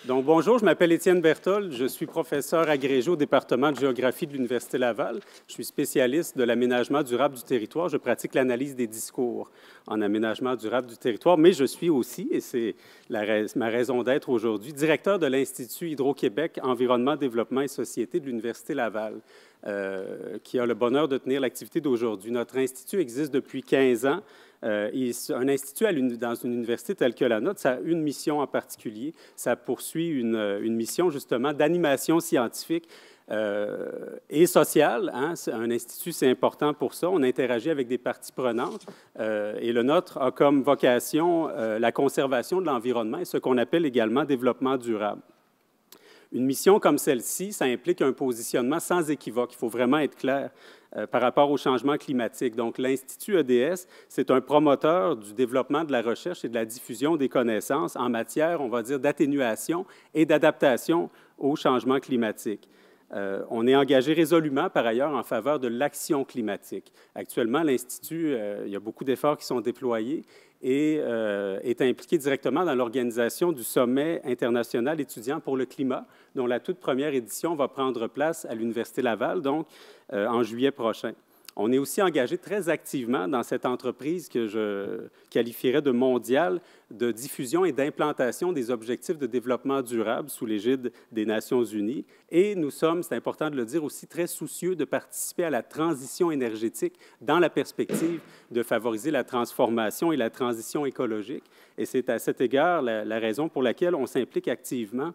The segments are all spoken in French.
Donc, bonjour, je m'appelle Étienne Berthold, je suis professeur agrégé au département de géographie de l'Université Laval. Je suis spécialiste de l'aménagement durable du territoire. Je pratique l'analyse des discours en aménagement durable du territoire, mais je suis aussi, et c'est ma raison d'être aujourd'hui, directeur de l'Institut Hydro-Québec Environnement, Développement et Société de l'Université Laval, qui a le bonheur de tenir l'activité d'aujourd'hui. Notre institut existe depuis 15 ans. Un institut dans une université telle que la nôtre, ça a une mission en particulier. Ça poursuit une mission justement d'animation scientifique et sociale. Hein. Un institut, c'est important pour ça. On interagit avec des parties prenantes et le nôtre a comme vocation la conservation de l'environnement et ce qu'on appelle également développement durable. Une mission comme celle-ci, ça implique un positionnement sans équivoque. Il faut vraiment être clair par rapport au changement climatique. Donc, l'Institut EDS, c'est un promoteur du développement de la recherche et de la diffusion des connaissances en matière, on va dire, d'atténuation et d'adaptation au changement climatique. On est engagé résolument, par ailleurs, en faveur de l'action climatique. Actuellement, l'Institut, il y a beaucoup d'efforts qui sont déployés et est impliqué directement dans l'organisation du Sommet international étudiant pour le climat, dont la toute première édition va prendre place à l'Université Laval, donc en juillet prochain. On est aussi engagé très activement dans cette entreprise que je qualifierais de mondiale de diffusion et d'implantation des objectifs de développement durable sous l'égide des Nations unies. Et nous sommes, c'est important de le dire aussi, très soucieux de participer à la transition énergétique dans la perspective de favoriser la transformation et la transition écologique. Et c'est à cet égard la raison pour laquelle on s'implique activement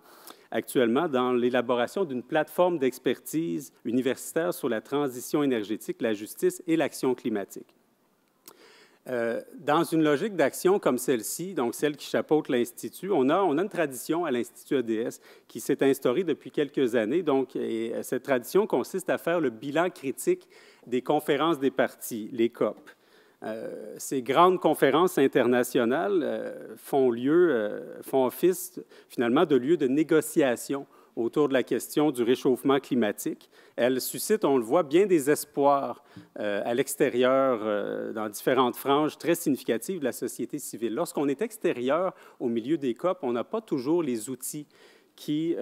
actuellement dans l'élaboration d'une plateforme d'expertise universitaire sur la transition énergétique, la justice et l'action climatique. Dans une logique d'action comme celle-ci, donc celle qui chapeaute l'Institut, on a une tradition à l'Institut EDS qui s'est instaurée depuis quelques années. Donc, et cette tradition consiste à faire le bilan critique des conférences des parties, les COP. Ces grandes conférences internationales font office finalement de lieu de négociation autour de la question du réchauffement climatique. Elles suscitent, on le voit, bien des espoirs à l'extérieur, dans différentes franges très significatives de la société civile. Lorsqu'on est extérieur au milieu des COP, on n'a pas toujours les outils qui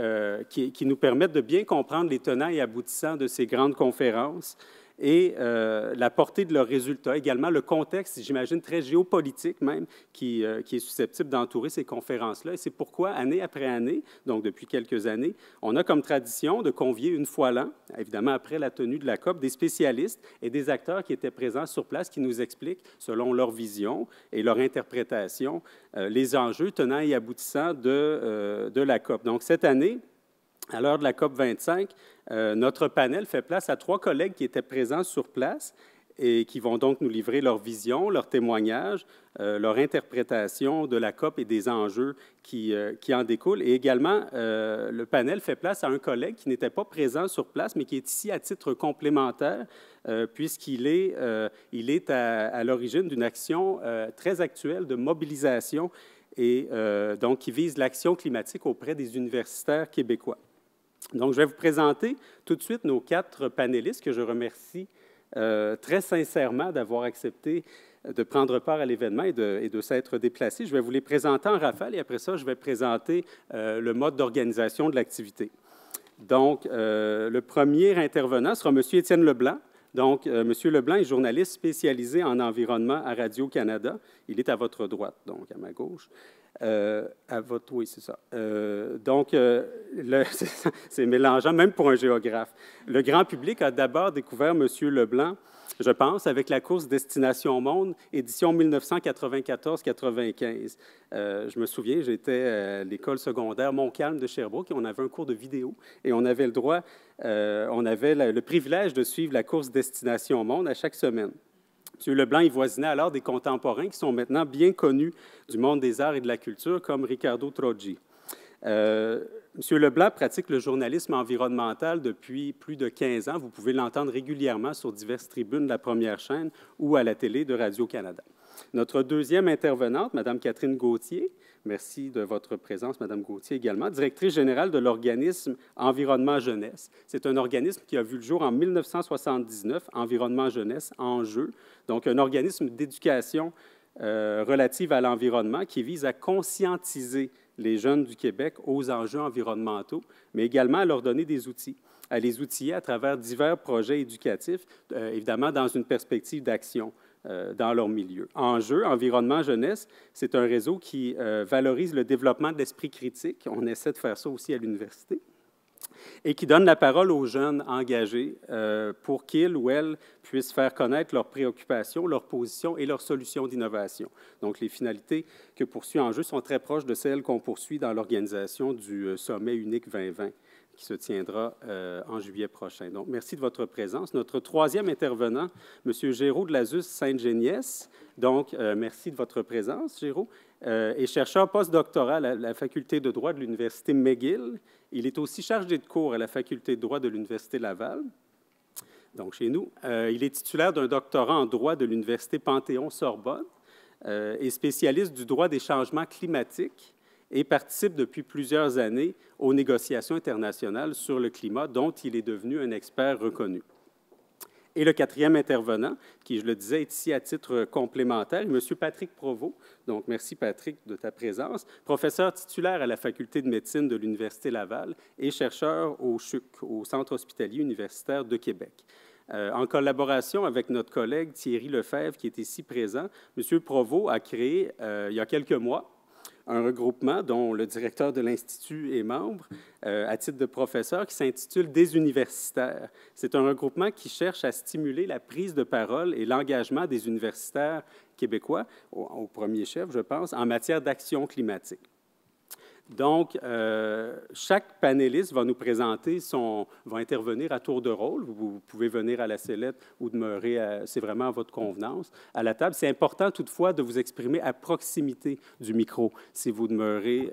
nous permettent de bien comprendre les tenants et aboutissants de ces grandes conférences et la portée de leurs résultats. Également, le contexte, j'imagine, très géopolitique même, qui est susceptible d'entourer ces conférences-là. Et c'est pourquoi, année après année, donc depuis quelques années, on a comme tradition de convier une fois l'an, évidemment après la tenue de la COP, des spécialistes et des acteurs qui étaient présents sur place, qui nous expliquent, selon leur vision et leur interprétation, les enjeux tenants et aboutissants de la COP. Donc, cette année, à l'heure de la COP 25, notre panel fait place à 3 collègues qui étaient présents sur place et qui vont donc nous livrer leur vision, leur témoignage, leur interprétation de la COP et des enjeux qui en découlent. Et également, le panel fait place à un collègue qui n'était pas présent sur place, mais qui est ici à titre complémentaire, puisqu'il est à l'origine d'une action très actuelle de mobilisation et donc qui vise l'action climatique auprès des universitaires québécois. Donc, je vais vous présenter tout de suite nos 4 panélistes que je remercie très sincèrement d'avoir accepté de prendre part à l'événement et de s'être déplacés. Je vais vous les présenter en rafale et après ça, je vais présenter le mode d'organisation de l'activité. Donc, le premier intervenant sera M. Étienne Leblanc. Donc, M. Leblanc est journaliste spécialisé en environnement à Radio-Canada. Il est à votre droite, donc à ma gauche. Oui, c'est ça. C'est mélangeant, même pour un géographe. Le grand public a d'abord découvert M. Leblanc, je pense, avec la course Destination Monde, édition 1994-95. Je me souviens, j'étais à l'école secondaire Montcalm de Sherbrooke et on avait un cours de vidéo et on avait le privilège de suivre la course Destination Monde à chaque semaine. M. Leblanc y voisinait alors des contemporains qui sont maintenant bien connus du monde des arts et de la culture, comme Riccardo Troggi. M. Leblanc pratique le journalisme environnemental depuis plus de 15 ans. Vous pouvez l'entendre régulièrement sur diverses tribunes de la première chaîne ou à la télé de Radio-Canada. Notre deuxième intervenante, Mme Catherine Gauthier, merci de votre présence, Mme Gauthier également, directrice générale de l'organisme Environnement Jeunesse. C'est un organisme qui a vu le jour en 1979, Environnement Jeunesse, Enjeux, donc un organisme d'éducation relative à l'environnement qui vise à conscientiser les jeunes du Québec aux enjeux environnementaux, mais également à leur donner des outils, à les outiller à travers divers projets éducatifs, évidemment dans une perspective d'action dans leur milieu. Enjeu, Environnement Jeunesse, c'est un réseau qui valorise le développement de l'esprit critique. On essaie de faire ça aussi à l'université. Et qui donne la parole aux jeunes engagés pour qu'ils ou elles puissent faire connaître leurs préoccupations, leurs positions et leurs solutions d'innovation. Donc, les finalités que poursuit Enjeu sont très proches de celles qu'on poursuit dans l'organisation du Sommet unique 2020 qui se tiendra en juillet prochain. Donc, merci de votre présence. Notre troisième intervenant, M. Géraud de l'Azus Sainte-Géniès. Donc, merci de votre présence, Géraud, est chercheur postdoctoral à la Faculté de droit de l'Université McGill. Il est aussi chargé de cours à la Faculté de droit de l'Université Laval, donc chez nous. Il est titulaire d'un doctorat en droit de l'Université Panthéon-Sorbonne et spécialiste du droit des changements climatiques et participe depuis plusieurs années aux négociations internationales sur le climat, dont il est devenu un expert reconnu. Et le quatrième intervenant, qui, je le disais, est ici à titre complémentaire, M. Patrick Provost. Donc, merci, Patrick, de ta présence. Professeur titulaire à la Faculté de médecine de l'Université Laval et chercheur au CHUC, au Centre hospitalier universitaire de Québec. En collaboration avec notre collègue Thierry Lefebvre, qui est ici présent, M. Provost a créé, il y a quelques mois, un regroupement dont le directeur de l'Institut est membre, à titre de professeur, qui s'intitule « Des universitaires ». C'est un regroupement qui cherche à stimuler la prise de parole et l'engagement des universitaires québécois, au premier chef, je pense, en matière d'action climatique. Donc, chaque panéliste va nous présenter va intervenir à tour de rôle. Vous pouvez venir à la sellette ou demeurer, c'est vraiment à votre convenance, à la table. C'est important toutefois de vous exprimer à proximité du micro si vous demeurez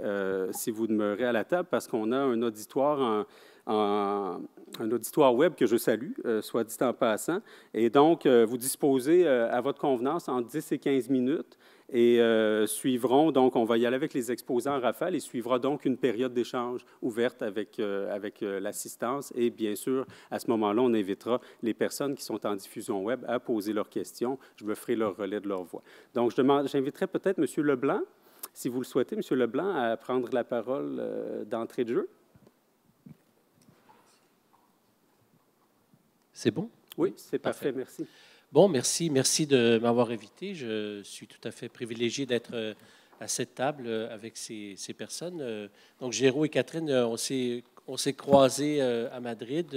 à la table, parce qu'on a un auditoire un auditoire web que je salue, soit dit en passant. Et donc, vous disposez à votre convenance entre 10 et 15 minutes. Et suivront, donc, on va y aller avec les exposants en rafale et suivra donc une période d'échange ouverte avec l'assistance. Et bien sûr, à ce moment-là, on invitera les personnes qui sont en diffusion web à poser leurs questions. Je me ferai leur relais de leur voix. Donc, j'inviterai peut-être M. Leblanc, si vous le souhaitez, M. Leblanc, à prendre la parole d'entrée de jeu. C'est bon? Oui, c'est parfait, merci. Bon, merci de m'avoir invité. Je suis tout à fait privilégié d'être à cette table avec ces personnes. Donc, Géraud et Catherine, on s'est croisés à Madrid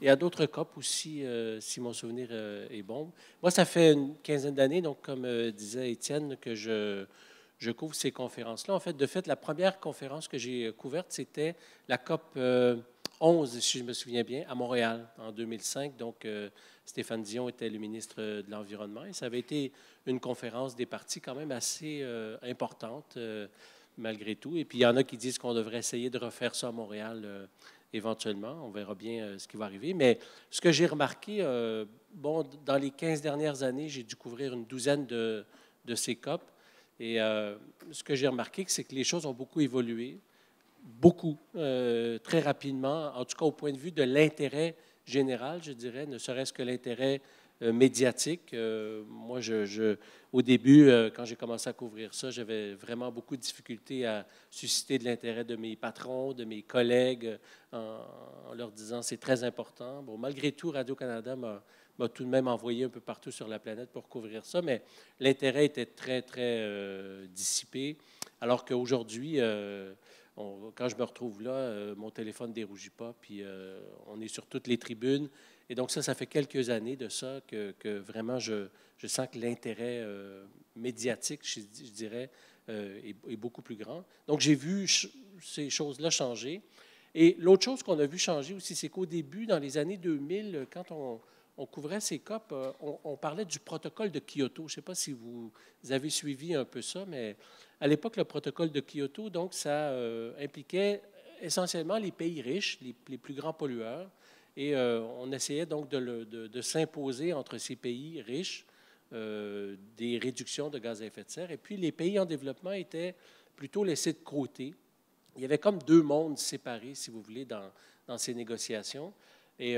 et à d'autres COP aussi, si mon souvenir est bon. Moi, ça fait une quinzaine d'années, donc comme disait Étienne, que je couvre ces conférences-là. En fait, la première conférence que j'ai couverte, c'était la COP 11, si je me souviens bien, à Montréal, en 2005. Donc, Stéphane Dion était le ministre de l'Environnement et ça avait été une conférence des partis quand même assez importante, malgré tout. Et puis, il y en a qui disent qu'on devrait essayer de refaire ça à Montréal éventuellement. On verra bien ce qui va arriver. Mais ce que j'ai remarqué, dans les 15 dernières années, j'ai dû couvrir une douzaine de ces COP. Et ce que j'ai remarqué, c'est que les choses ont beaucoup évolué. Beaucoup, très rapidement, en tout cas au point de vue de l'intérêt général, je dirais, ne serait-ce que l'intérêt médiatique. Moi, au début, quand j'ai commencé à couvrir ça, j'avais vraiment beaucoup de difficultés à susciter de l'intérêt de mes patrons, de mes collègues, en leur disant c'est très important. Bon, malgré tout, Radio-Canada m'a tout de même envoyé un peu partout sur la planète pour couvrir ça, mais l'intérêt était très, très dissipé, alors qu'aujourd'hui, quand je me retrouve là, mon téléphone ne dérougit pas, puis on est sur toutes les tribunes. Et donc ça fait quelques années de ça que vraiment je sens que l'intérêt médiatique, je dirais, est beaucoup plus grand. Donc j'ai vu ces choses-là changer. Et l'autre chose qu'on a vu changer aussi, c'est qu'au début, dans les années 2000, quand on couvrait ces COP, on parlait du protocole de Kyoto. Je ne sais pas si vous avez suivi un peu ça, mais à l'époque, le protocole de Kyoto, donc, ça impliquait essentiellement les pays riches, les plus grands pollueurs, et on essayait donc de s'imposer entre ces pays riches des réductions de gaz à effet de serre. Et puis, les pays en développement étaient plutôt laissés de côté. Il y avait comme deux mondes séparés, si vous voulez, dans ces négociations. Et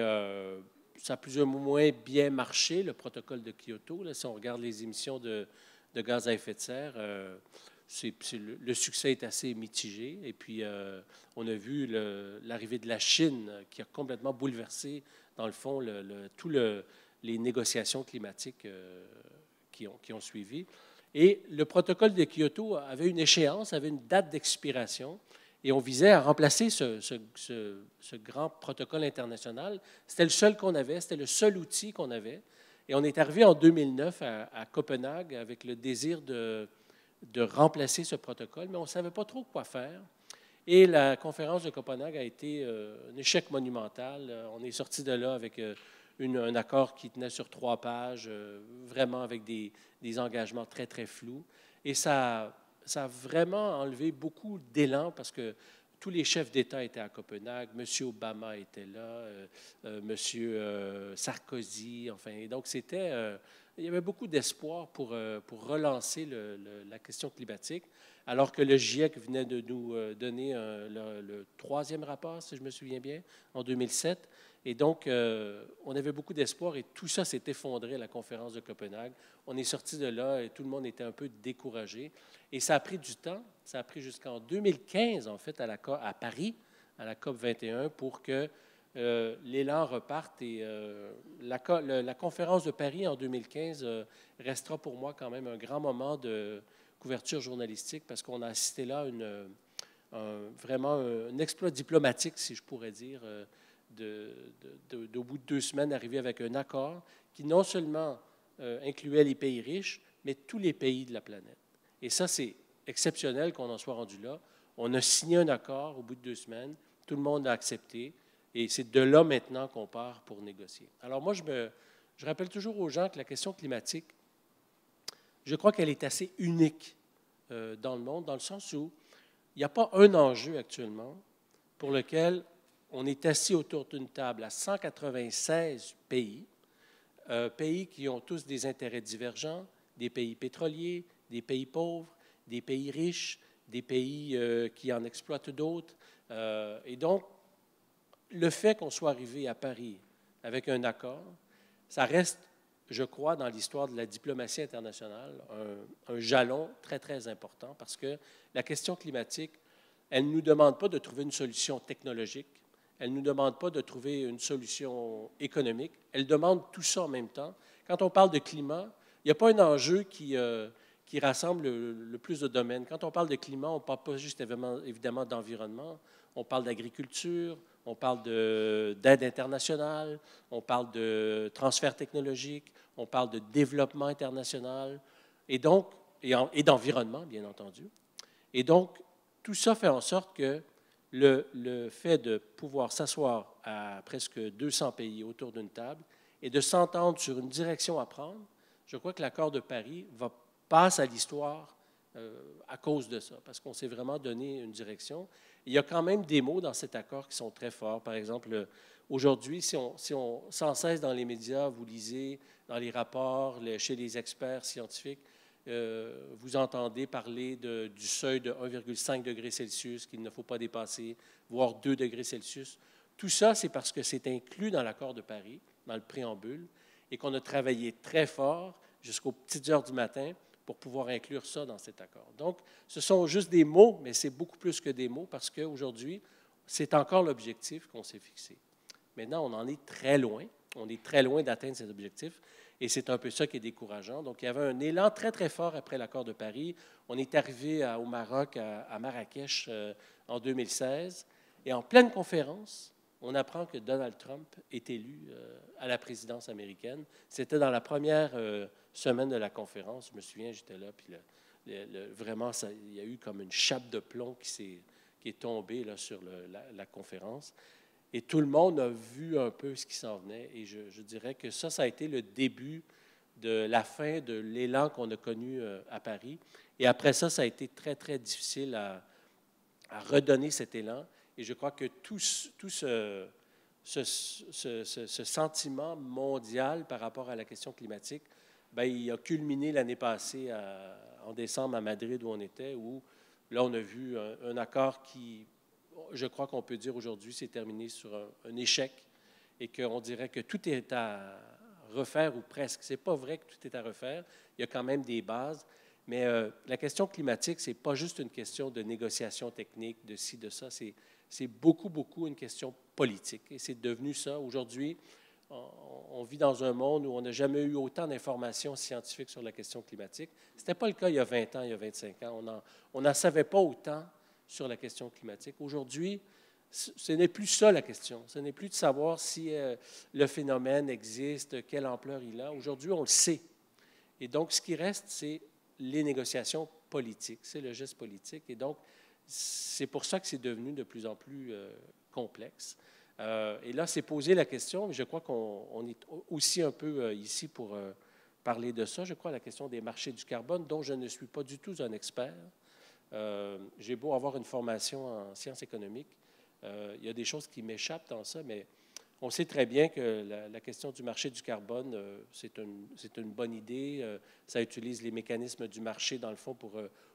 ça a plus ou moins bien marché, le protocole de Kyoto. Là, si on regarde les émissions de gaz à effet de serre, le succès est assez mitigé. Et puis, on a vu l'arrivée de la Chine qui a complètement bouleversé, dans le fond, les négociations climatiques qui ont suivi. Et le protocole de Kyoto avait une échéance, avait une date d'expiration, et on visait à remplacer ce grand protocole international. C'était le seul qu'on avait, c'était le seul outil qu'on avait. Et on est arrivé en 2009 à Copenhague avec le désir de remplacer ce protocole, mais on ne savait pas trop quoi faire. Et la conférence de Copenhague a été un échec monumental. On est sorti de là avec un accord qui tenait sur 3 pages, vraiment avec des engagements très, très flous. Et ça a vraiment enlevé beaucoup d'élan parce que tous les chefs d'État étaient à Copenhague, M. Obama était là, M. Sarkozy, enfin, et donc il y avait beaucoup d'espoir pour relancer la question climatique, alors que le GIEC venait de nous donner le 3e rapport, si je me souviens bien, en 2007. Et donc, on avait beaucoup d'espoir et tout ça s'est effondré à la conférence de Copenhague. On est sorti de là et tout le monde était un peu découragé. Et ça a pris du temps. Ça a pris jusqu'en 2015, en fait, à Paris, à la COP 21, pour que l'élan reparte. Et la conférence de Paris en 2015 restera pour moi quand même un grand moment de couverture journalistique parce qu'on a assisté là vraiment un exploit diplomatique, si je pourrais dire, au bout de 2 semaines, arriver avec un accord qui non seulement incluait les pays riches, mais tous les pays de la planète. Et ça, c'est exceptionnel qu'on en soit rendu là. On a signé un accord au bout de 2 semaines, tout le monde a accepté, et c'est de là maintenant qu'on part pour négocier. Alors moi, je rappelle toujours aux gens que la question climatique, je crois qu'elle est assez unique dans le monde, dans le sens où il n'y a pas un enjeu actuellement pour lequel on est assis autour d'une table à 196 pays, pays qui ont tous des intérêts divergents, des pays pétroliers, des pays pauvres, des pays riches, des pays qui en exploitent d'autres. Et donc, le fait qu'on soit arrivé à Paris avec un accord, ça reste, je crois, dans l'histoire de la diplomatie internationale, un jalon très, très important parce que la question climatique, elle ne nous demande pas de trouver une solution technologique, elle ne nous demande pas de trouver une solution économique, elle demande tout ça en même temps. Quand on parle de climat, il n'y a pas un enjeu qui rassemble le plus de domaines. Quand on parle de climat, on ne parle pas juste évidemment d'environnement, on parle d'agriculture, on parle d'aide internationale, on parle de transfert technologique, on parle de développement international et d'environnement, bien entendu. Et donc, tout ça fait en sorte que le fait de pouvoir s'asseoir à presque 200 pays autour d'une table et de s'entendre sur une direction à prendre, je crois que l'accord de Paris passe à l'histoire à cause de ça, parce qu'on s'est vraiment donné une direction. Il y a quand même des mots dans cet accord qui sont très forts. Par exemple, aujourd'hui, si on sans cesse dans les médias, vous lisez dans les rapports, chez les experts scientifiques, vous entendez parler du seuil de 1,5 degré Celsius qu'il ne faut pas dépasser, voire 2 degrés Celsius. Tout ça, c'est parce que c'est inclus dans l'accord de Paris, dans le préambule, et qu'on a travaillé très fort jusqu'aux petites heures du matin pour pouvoir inclure ça dans cet accord. Donc, ce sont juste des mots, mais c'est beaucoup plus que des mots parce qu'aujourd'hui, c'est encore l'objectif qu'on s'est fixé. Maintenant, on en est très loin. On est très loin d'atteindre cet objectif. Et c'est un peu ça qui est décourageant. Donc, il y avait un élan très, très fort après l'accord de Paris. On est arrivé au Maroc, à Marrakech, en 2016. Et en pleine conférence, on apprend que Donald Trump est élu à la présidence américaine. C'était dans la première semaine de la conférence. Je me souviens, j'étais là, puis vraiment, il y a eu comme une chape de plomb qui est tombée là, sur la conférence. Et tout le monde a vu un peu ce qui s'en venait. Et je dirais que ça a été le début de la fin de l'élan qu'on a connu à Paris. Et après ça a été très, très difficile à redonner cet élan. Et je crois que tout ce sentiment mondial par rapport à la question climatique, bien, il a culminé l'année passée en décembre à Madrid où on était, où là, on a vu un accord qui, je crois qu'on peut dire aujourd'hui, s'est terminé sur un échec et qu'on dirait que tout est à refaire ou presque. Ce n'est pas vrai que tout est à refaire. Il y a quand même des bases. Mais la question climatique, ce n'est pas juste une question de négociation technique, de ci, de ça, c'est beaucoup, beaucoup une question politique. Et c'est devenu ça. Aujourd'hui, on vit dans un monde où on n'a jamais eu autant d'informations scientifiques sur la question climatique. Ce n'était pas le cas il y a 20 ans, il y a 25 ans. On n'en savait pas autant sur la question climatique. Aujourd'hui, ce n'est plus ça la question. Ce n'est plus de savoir si le phénomène existe, quelle ampleur il a. Aujourd'hui, on le sait. Et donc, ce qui reste, c'est les négociations politiques. C'est le geste politique. Et donc, c'est pour ça que c'est devenu de plus en plus complexe. Et là, c'est posé la question, mais je crois qu'on est aussi un peu ici pour parler de ça. Je crois la question des marchés du carbone, dont je ne suis pas du tout un expert. J'ai beau avoir une formation en sciences économiques. Il y a des choses qui m'échappent dans ça, mais on sait très bien que la question du marché du carbone, c'est une bonne idée. Ça utilise les mécanismes du marché, dans le fond, pour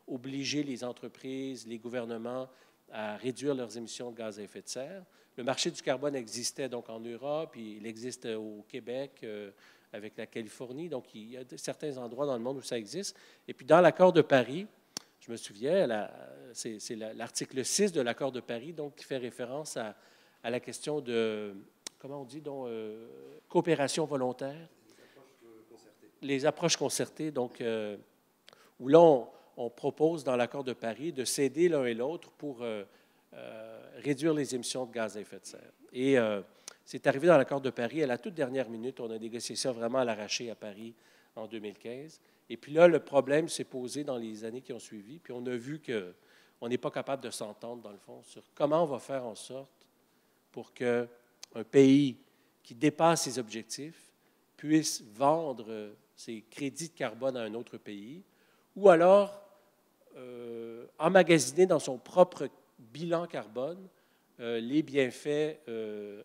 obliger les entreprises, les gouvernements à réduire leurs émissions de gaz à effet de serre. Le marché du carbone existait donc en Europe, il existe au Québec avec la Californie, donc il y a certains endroits dans le monde où ça existe. Et puis dans l'accord de Paris, je me souviens, c'est l'article 6 de l'accord de Paris, donc qui fait référence à la question de, comment on dit, donc, coopération volontaire. Les approches concertées, donc, où là, on propose dans l'accord de Paris de s'aider l'un et l'autre pour réduire les émissions de gaz à effet de serre. Et c'est arrivé dans l'accord de Paris à la toute dernière minute. On a négocié ça vraiment à l'arraché à Paris en 2015. Et puis là, le problème s'est posé dans les années qui ont suivi. Puis on a vu qu'on n'est pas capable de s'entendre, dans le fond, sur comment on va faire en sorte pour qu'un pays qui dépasse ses objectifs puisse vendre ses crédits de carbone à un autre pays, ou alors emmagasiner dans son propre bilan carbone les bienfaits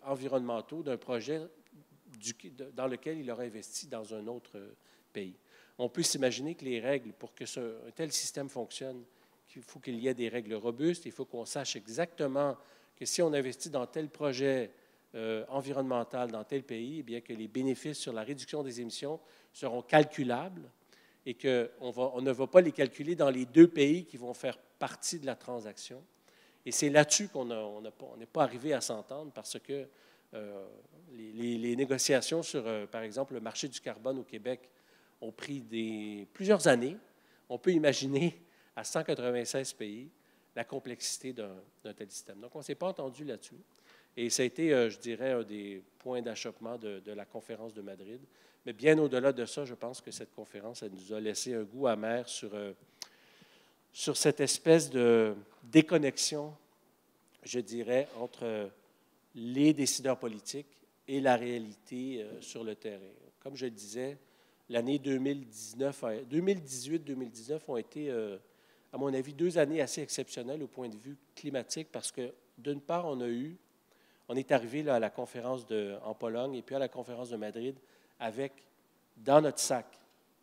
environnementaux d'un projet dans lequel il aurait investi dans un autre pays. On peut s'imaginer que les règles, pour que un tel système fonctionne, il faut qu'il y ait des règles robustes, il faut qu'on sache exactement que si on investit dans tel projet environnemental dans tel pays, eh bien que les bénéfices sur la réduction des émissions seront calculables et qu'on ne va pas les calculer dans les deux pays qui vont faire partie de la transaction. Et c'est là-dessus qu'on n'est pas arrivé à s'entendre parce que les négociations sur, par exemple, le marché du carbone au Québec ont pris plusieurs années. On peut imaginer à 196 pays la complexité d'un tel système. Donc, on ne s'est pas entendu là-dessus. Et ça a été, je dirais, un des points d'achoppement de la conférence de Madrid. Mais bien au-delà de ça, je pense que cette conférence, elle nous a laissé un goût amer sur cette espèce de déconnexion, je dirais, entre les décideurs politiques et la réalité sur le terrain. Comme je le disais, l'année 2018-2019 ont été, à mon avis, 2 années assez exceptionnelles au point de vue climatique parce que, d'une part, on est arrivé là, à la conférence en Pologne et puis à la conférence de Madrid avec, dans notre sac,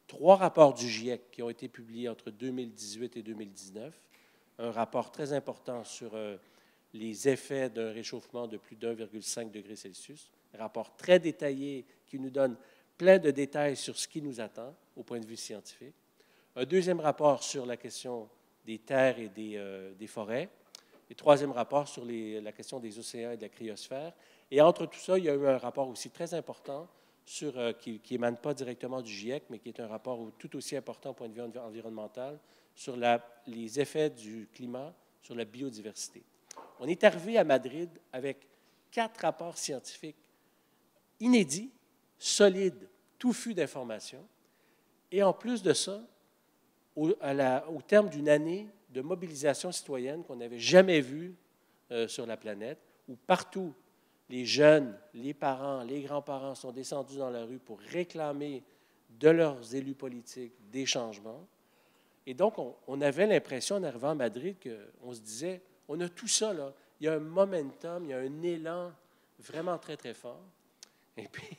3 rapports du GIEC qui ont été publiés entre 2018 et 2019. Un rapport très important sur les effets d'un réchauffement de plus d'1,5 degré Celsius. Un rapport très détaillé qui nous donne plein de détails sur ce qui nous attend au point de vue scientifique. Un deuxième rapport sur la question des terres et des forêts. Et troisième rapport sur la question des océans et de la cryosphère. Et entre tout ça, il y a eu un rapport aussi très important qui n'émane pas directement du GIEC, mais qui est un rapport tout aussi important au point de vue environnemental sur les effets du climat sur la biodiversité. On est arrivé à Madrid avec 4 rapports scientifiques inédits, solides, touffus d'informations. Et en plus de ça, au terme d'une année de mobilisation citoyenne qu'on n'avait jamais vue sur la planète, où partout, les jeunes, les parents, les grands-parents sont descendus dans la rue pour réclamer de leurs élus politiques des changements. Et donc, on avait l'impression, en arrivant à Madrid, qu'on se disait, on a tout ça, là. Il y a un momentum, il y a un élan vraiment très, très fort. Et puis,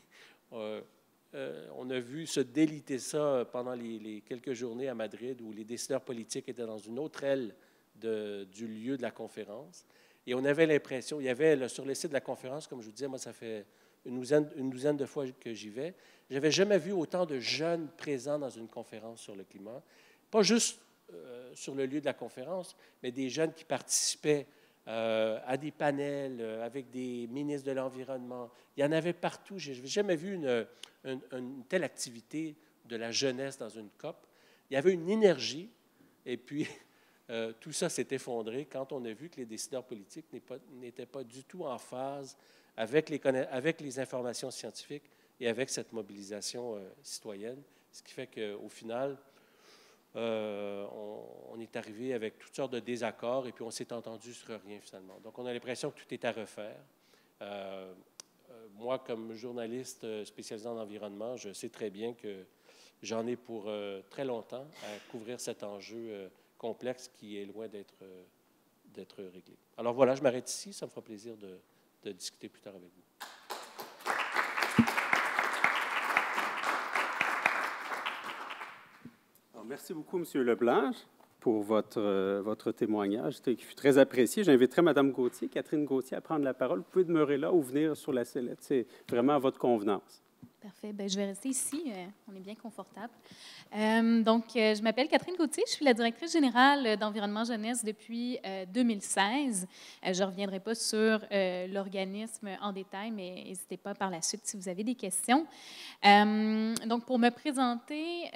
on a vu se déliter ça pendant les quelques journées à Madrid où les décideurs politiques étaient dans une autre aile du lieu de la conférence. Et on avait l'impression, il y avait sur le site de la conférence, comme je vous disais, moi, ça fait une douzaine de fois que j'y vais, je n'avais jamais vu autant de jeunes présents dans une conférence sur le climat. pas juste sur le lieu de la conférence, mais des jeunes qui participaient à des panels avec des ministres de l'Environnement. Il y en avait partout. Je n'avais jamais vu une telle activité de la jeunesse dans une COP. Il y avait une énergie, et puis tout ça s'est effondré quand on a vu que les décideurs politiques n'étaient pas du tout en phase avec les informations scientifiques et avec cette mobilisation citoyenne, ce qui fait qu'au final, on est arrivé avec toutes sortes de désaccords et puis on s'est entendu sur rien finalement. Donc, on a l'impression que tout est à refaire. Moi, comme journaliste spécialisé en environnement, je sais très bien que j'en ai pour très longtemps à couvrir cet enjeu complexe qui est loin d'être réglé. Alors voilà, je m'arrête ici. Ça me fera plaisir de discuter plus tard avec vous. Merci beaucoup, M. Leblanc, pour votre témoignage qui fut très apprécié. J'inviterai Mme Gauthier, Catherine Gauthier, à prendre la parole. Vous pouvez demeurer là ou venir sur la sellette. C'est vraiment à votre convenance. Parfait. Bien, je vais rester ici. On est bien confortable. Je m'appelle Catherine Gauthier. Je suis la directrice générale d'Environnement Jeunesse depuis 2016. Je ne reviendrai pas sur l'organisme en détail, mais n'hésitez pas par la suite si vous avez des questions. Donc, pour me présenter,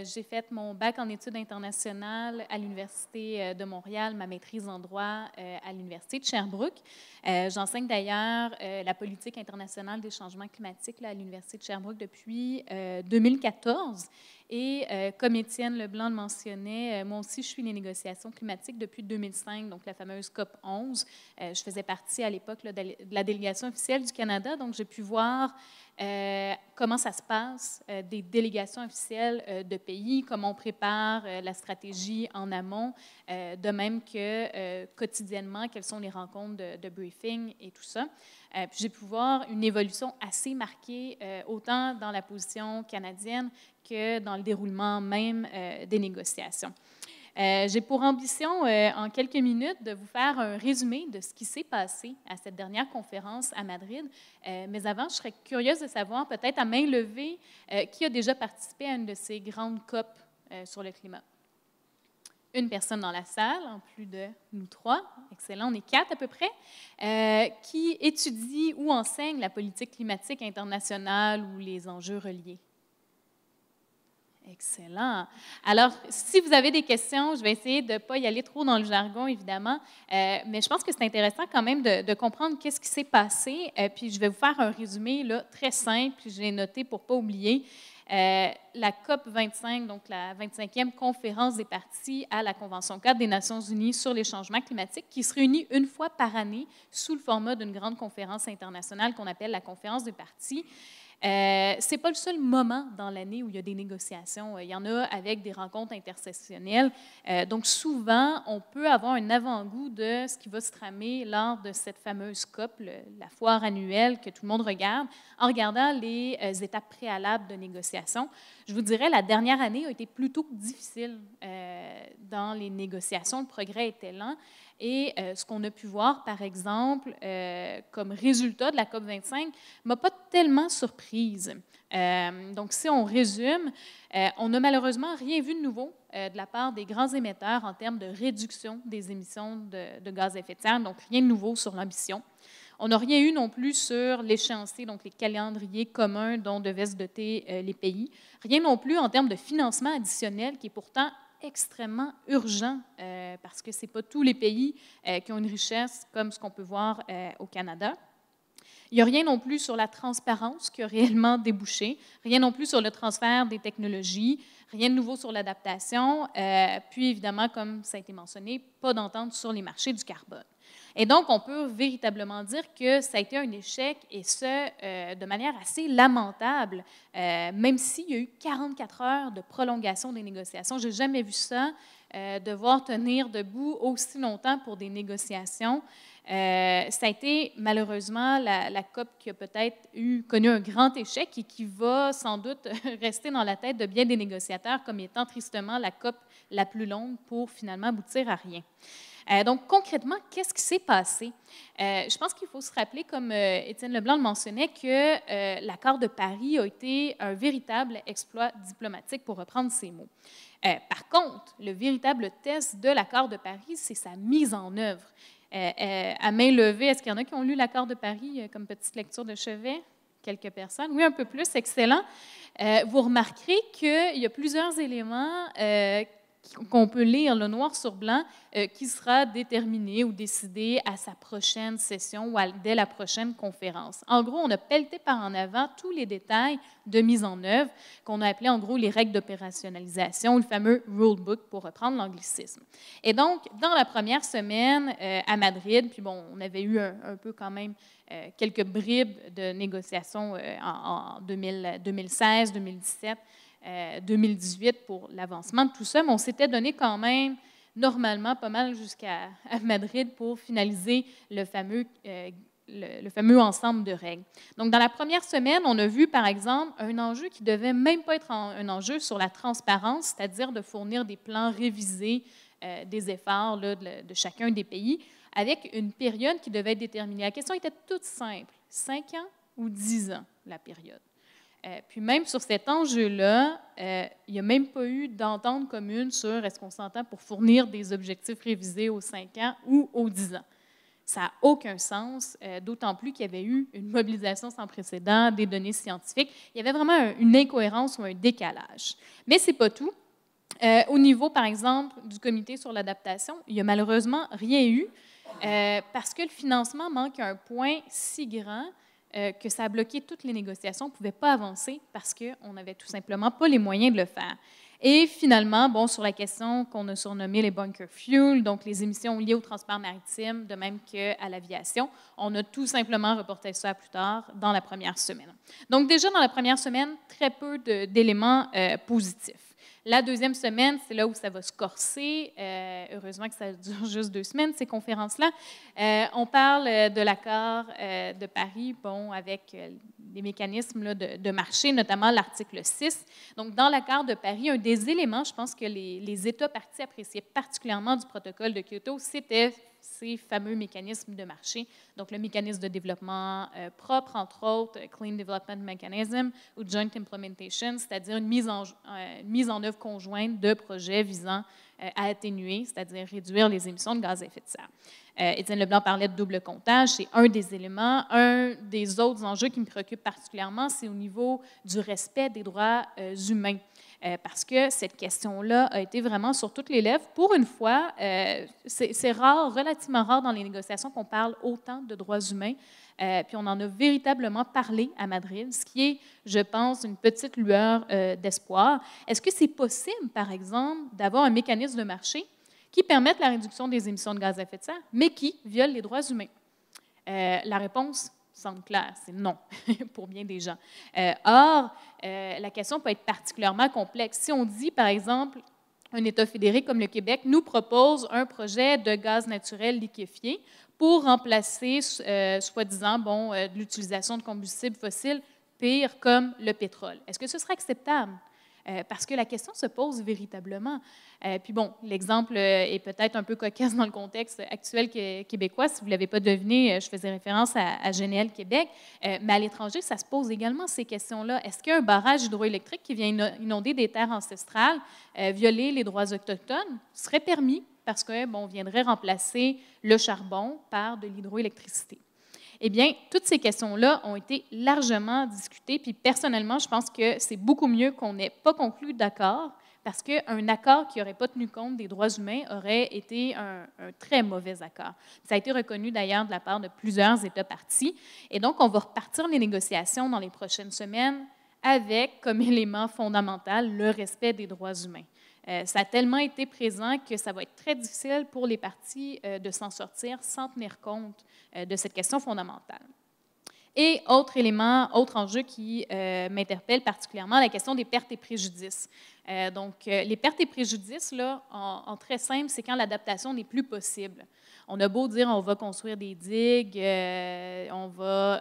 j'ai fait mon bac en études internationales à l'Université de Montréal, ma maîtrise en droit à l'Université de Sherbrooke. J'enseigne d'ailleurs la politique internationale des changements climatiques à l'Université de Sherbrooke depuis 2014. Et comme Étienne Leblanc le mentionnait, moi aussi, je suis les négociations climatiques depuis 2005, donc la fameuse COP 11. Je faisais partie à l'époque de la délégation officielle du Canada, donc j'ai pu voir comment ça se passe, des délégations officielles de pays, comment on prépare la stratégie en amont, de même que quotidiennement, quelles sont les rencontres de briefing et tout ça. Puis j'ai pu voir une évolution assez marquée, autant dans la position canadienne que dans le déroulement même des négociations. J'ai pour ambition, en quelques minutes, de vous faire un résumé de ce qui s'est passé à cette dernière conférence à Madrid. Mais avant, je serais curieuse de savoir, peut-être à main levée, qui a déjà participé à une de ces grandes COP sur le climat. Une personne dans la salle, en plus de nous trois, excellent, on est 4 à peu près, qui étudie ou enseigne la politique climatique internationale ou les enjeux reliés. Excellent. Alors, si vous avez des questions, je vais essayer de ne pas y aller trop dans le jargon, évidemment, mais je pense que c'est intéressant quand même de comprendre qu'est-ce qui s'est passé. Puis je vais vous faire un résumé là, très simple, puis je l'ai noté pour ne pas oublier. La COP 25, donc la 25e conférence des parties à la Convention cadre des Nations unies sur les changements climatiques, qui se réunit une fois par année sous le format d'une grande conférence internationale qu'on appelle la conférence des parties. Ce n'est pas le seul moment dans l'année où il y a des négociations. Il y en a avec des rencontres intersectionnelles. Donc, souvent, on peut avoir un avant-goût de ce qui va se tramer lors de cette fameuse COP, la foire annuelle que tout le monde regarde, en regardant les étapes préalables de négociation. Je vous dirais, la dernière année a été plutôt difficile dans les négociations. Le progrès était lent. Et ce qu'on a pu voir, par exemple, comme résultat de la COP25, ne m'a pas tellement surprise. Donc, si on résume, on n'a malheureusement rien vu de nouveau de la part des grands émetteurs en termes de réduction des émissions de gaz à effet de serre, donc rien de nouveau sur l'ambition. On n'a rien eu non plus sur l'échéancier, donc les calendriers communs dont devaient se doter les pays. Rien non plus en termes de financement additionnel, qui est pourtant extrêmement urgent parce que ce n'est pas tous les pays qui ont une richesse comme ce qu'on peut voir au Canada. Il n'y a rien non plus sur la transparence qui a réellement débouché, rien non plus sur le transfert des technologies, rien de nouveau sur l'adaptation, puis évidemment, comme ça a été mentionné, pas d'entente sur les marchés du carbone. Et donc, on peut véritablement dire que ça a été un échec, et ce, de manière assez lamentable, même s'il y a eu 44 heures de prolongation des négociations. Je n'ai jamais vu ça, devoir tenir debout aussi longtemps pour des négociations. Ça a été malheureusement la COP qui a peut-être connu un grand échec et qui va sans doute rester dans la tête de bien des négociateurs comme étant tristement la COP la plus longue pour finalement aboutir à rien. Donc, concrètement, qu'est-ce qui s'est passé? Je pense qu'il faut se rappeler, comme Étienne Leblanc le mentionnait, que l'accord de Paris a été un véritable exploit diplomatique, pour reprendre ses mots. Par contre, le véritable test de l'accord de Paris, c'est sa mise en œuvre. À main levée, est-ce qu'il y en a qui ont lu l'accord de Paris comme petite lecture de chevet? Quelques personnes. Oui, un peu plus, excellent. Vous remarquerez qu'il y a plusieurs éléments qu'on peut lire, le noir sur blanc, qui sera déterminé ou décidé à sa prochaine session ou dès la prochaine conférence. En gros, on a pelleté par en avant tous les détails de mise en œuvre, qu'on a appelé en gros les règles d'opérationnalisation, le fameux rulebook, pour reprendre l'anglicisme. Et donc, dans la première semaine à Madrid, puis bon, on avait eu un peu quand même quelques bribes de négociations en 2016, 2017, 2018 pour l'avancement de tout ça, mais on s'était donné quand même normalement pas mal jusqu'à Madrid pour finaliser le fameux ensemble de règles. Donc, dans la première semaine, on a vu, par exemple, un enjeu qui ne devait même pas être un enjeu sur la transparence, c'est-à-dire de fournir des plans révisés des efforts là, de chacun des pays, avec une période qui devait être déterminée. La question était toute simple. 5 ans ou 10 ans, la période? Puis même sur cet enjeu-là, il n'y a même pas eu d'entente commune sur est-ce qu'on s'entend pour fournir des objectifs révisés aux 5 ans ou aux 10 ans. Ça n'a aucun sens, d'autant plus qu'il y avait eu une mobilisation sans précédent des données scientifiques. Il y avait vraiment une incohérence ou un décalage. Mais ce n'est pas tout. Au niveau, par exemple, du comité sur l'adaptation, il n'y a malheureusement rien eu parce que le financement manque à un point si grand que ça a bloqué toutes les négociations. On ne pouvait pas avancer parce qu'on n'avait tout simplement pas les moyens de le faire. Et finalement, bon, sur la question qu'on a surnommée les bunker fuel, donc les émissions liées au transport maritime, de même qu'à l'aviation, on a tout simplement reporté ça à plus tard dans la première semaine. Donc déjà dans la première semaine, très peu d'éléments positifs. La deuxième semaine, c'est là où ça va se corser. Heureusement que ça dure juste 2 semaines, ces conférences-là. On parle de l'accord de Paris, bon, avec des mécanismes là, de marché, notamment l'article 6. Donc, dans l'accord de Paris, un des éléments, je pense que les États partis appréciaient particulièrement du protocole de Kyoto, c'était ces fameux mécanismes de marché. Donc, le mécanisme de développement propre, entre autres, Clean Development Mechanism ou Joint Implementation, c'est-à-dire une mise en œuvre conjointe de projets visant à atténuer, c'est-à-dire réduire les émissions de gaz à effet de serre. Étienne Leblanc parlait de double comptage, c'est un des éléments. Un des autres enjeux qui me préoccupe particulièrement, c'est au niveau du respect des droits humains. Parce que cette question-là a été vraiment sur toutes les lèvres. Pour une fois, c'est rare, relativement rare dans les négociations qu'on parle autant de droits humains. Puis on en a véritablement parlé à Madrid, ce qui est, je pense, une petite lueur d'espoir. Est-ce que c'est possible, par exemple, d'avoir un mécanisme de marché qui permette la réduction des émissions de gaz à effet de serre, mais qui viole les droits humains? La réponse semble claire, c'est non pour bien des gens. Or, la question peut être particulièrement complexe. Si on dit, par exemple, un État fédéré comme le Québec nous propose un projet de gaz naturel liquéfié pour remplacer, soi-disant, de l'utilisation de combustibles fossiles, pire comme le pétrole. Est-ce que ce serait acceptable? Parce que la question se pose véritablement. Puis bon, l'exemple est peut-être un peu cocasse dans le contexte actuel québécois. Si vous ne l'avez pas deviné, je faisais référence à GNL Québec. Mais à l'étranger, ça se pose également, ces questions-là. Est-ce qu'un barrage hydroélectrique qui vient inonder des terres ancestrales, violer les droits autochtones, serait permis parce qu'on viendrait remplacer le charbon par de l'hydroélectricité? Eh bien, toutes ces questions-là ont été largement discutées, puis personnellement, je pense que c'est beaucoup mieux qu'on n'ait pas conclu d'accord, parce qu'un accord qui n'aurait pas tenu compte des droits humains aurait été un très mauvais accord. Ça a été reconnu d'ailleurs de la part de plusieurs États partis, et donc on va repartir les négociations dans les prochaines semaines avec comme élément fondamental le respect des droits humains. Ça a tellement été présent que ça va être très difficile pour les partis de s'en sortir sans tenir compte de cette question fondamentale. Et autre élément, autre enjeu qui m'interpelle particulièrement, la question des pertes et préjudices. Donc, les pertes et préjudices, là, en très simple, c'est quand l'adaptation n'est plus possible. On a beau dire on va construire des digues, on va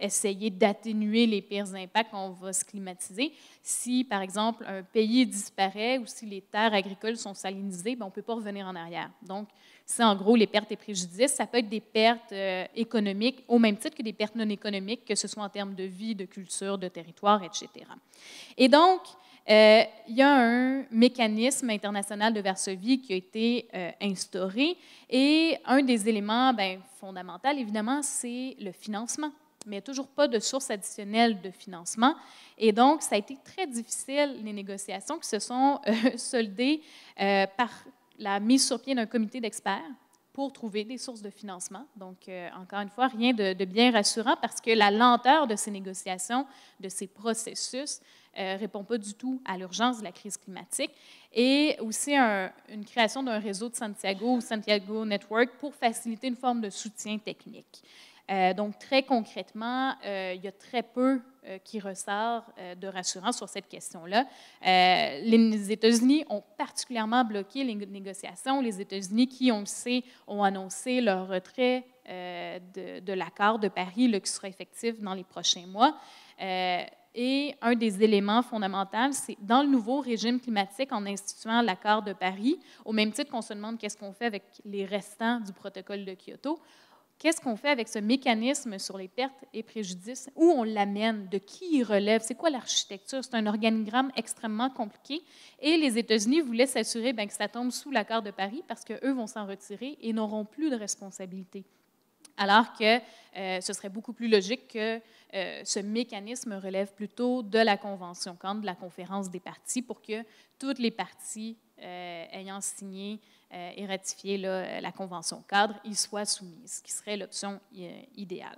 essayer d'atténuer les pires impacts, on va se climatiser. Si, par exemple, un pays disparaît ou si les terres agricoles sont salinisées, on ne peut pas revenir en arrière. Donc, c'est en gros les pertes et préjudices. Ça peut être des pertes économiques au même titre que des pertes non économiques, que ce soit en termes de vie, de culture, de territoire, etc. Et donc, il y a un mécanisme international de Varsovie qui a été instauré et un des éléments fondamentaux, évidemment, c'est le financement. Mais il n'y a toujours pas de source additionnelle de financement. Et donc, ça a été très difficile, les négociations qui se sont soldées par la mise sur pied d'un comité d'experts pour trouver des sources de financement. Donc, encore une fois, rien de bien rassurant parce que la lenteur de ces négociations, de ces processus, ne répond pas du tout à l'urgence de la crise climatique. Et aussi une création d'un réseau de Santiago Network, pour faciliter une forme de soutien technique. Donc, très concrètement, il y a très peu qui ressort de rassurant sur cette question-là. Les États-Unis ont particulièrement bloqué les négociations. Les États-Unis qui, on le sait, ont annoncé leur retrait de l'accord de Paris là, qui sera effectif dans les prochains mois. Et un des éléments fondamentaux, c'est dans le nouveau régime climatique, en instituant l'accord de Paris, au même titre qu'on se demande qu'est-ce qu'on fait avec les restants du protocole de Kyoto. Qu'est-ce qu'on fait avec ce mécanisme sur les pertes et préjudices? Où on l'amène? De qui il relève? C'est quoi l'architecture? C'est un organigramme extrêmement compliqué. Et les États-Unis voulaient s'assurer que ça tombe sous l'accord de Paris parce qu'eux vont s'en retirer et n'auront plus de responsabilité. Alors que ce serait beaucoup plus logique que ce mécanisme relève plutôt de la Convention cadre, de la conférence des parties, pour que toutes les parties ayant signé et ratifié la Convention cadre y soient soumises, ce qui serait l'option idéale.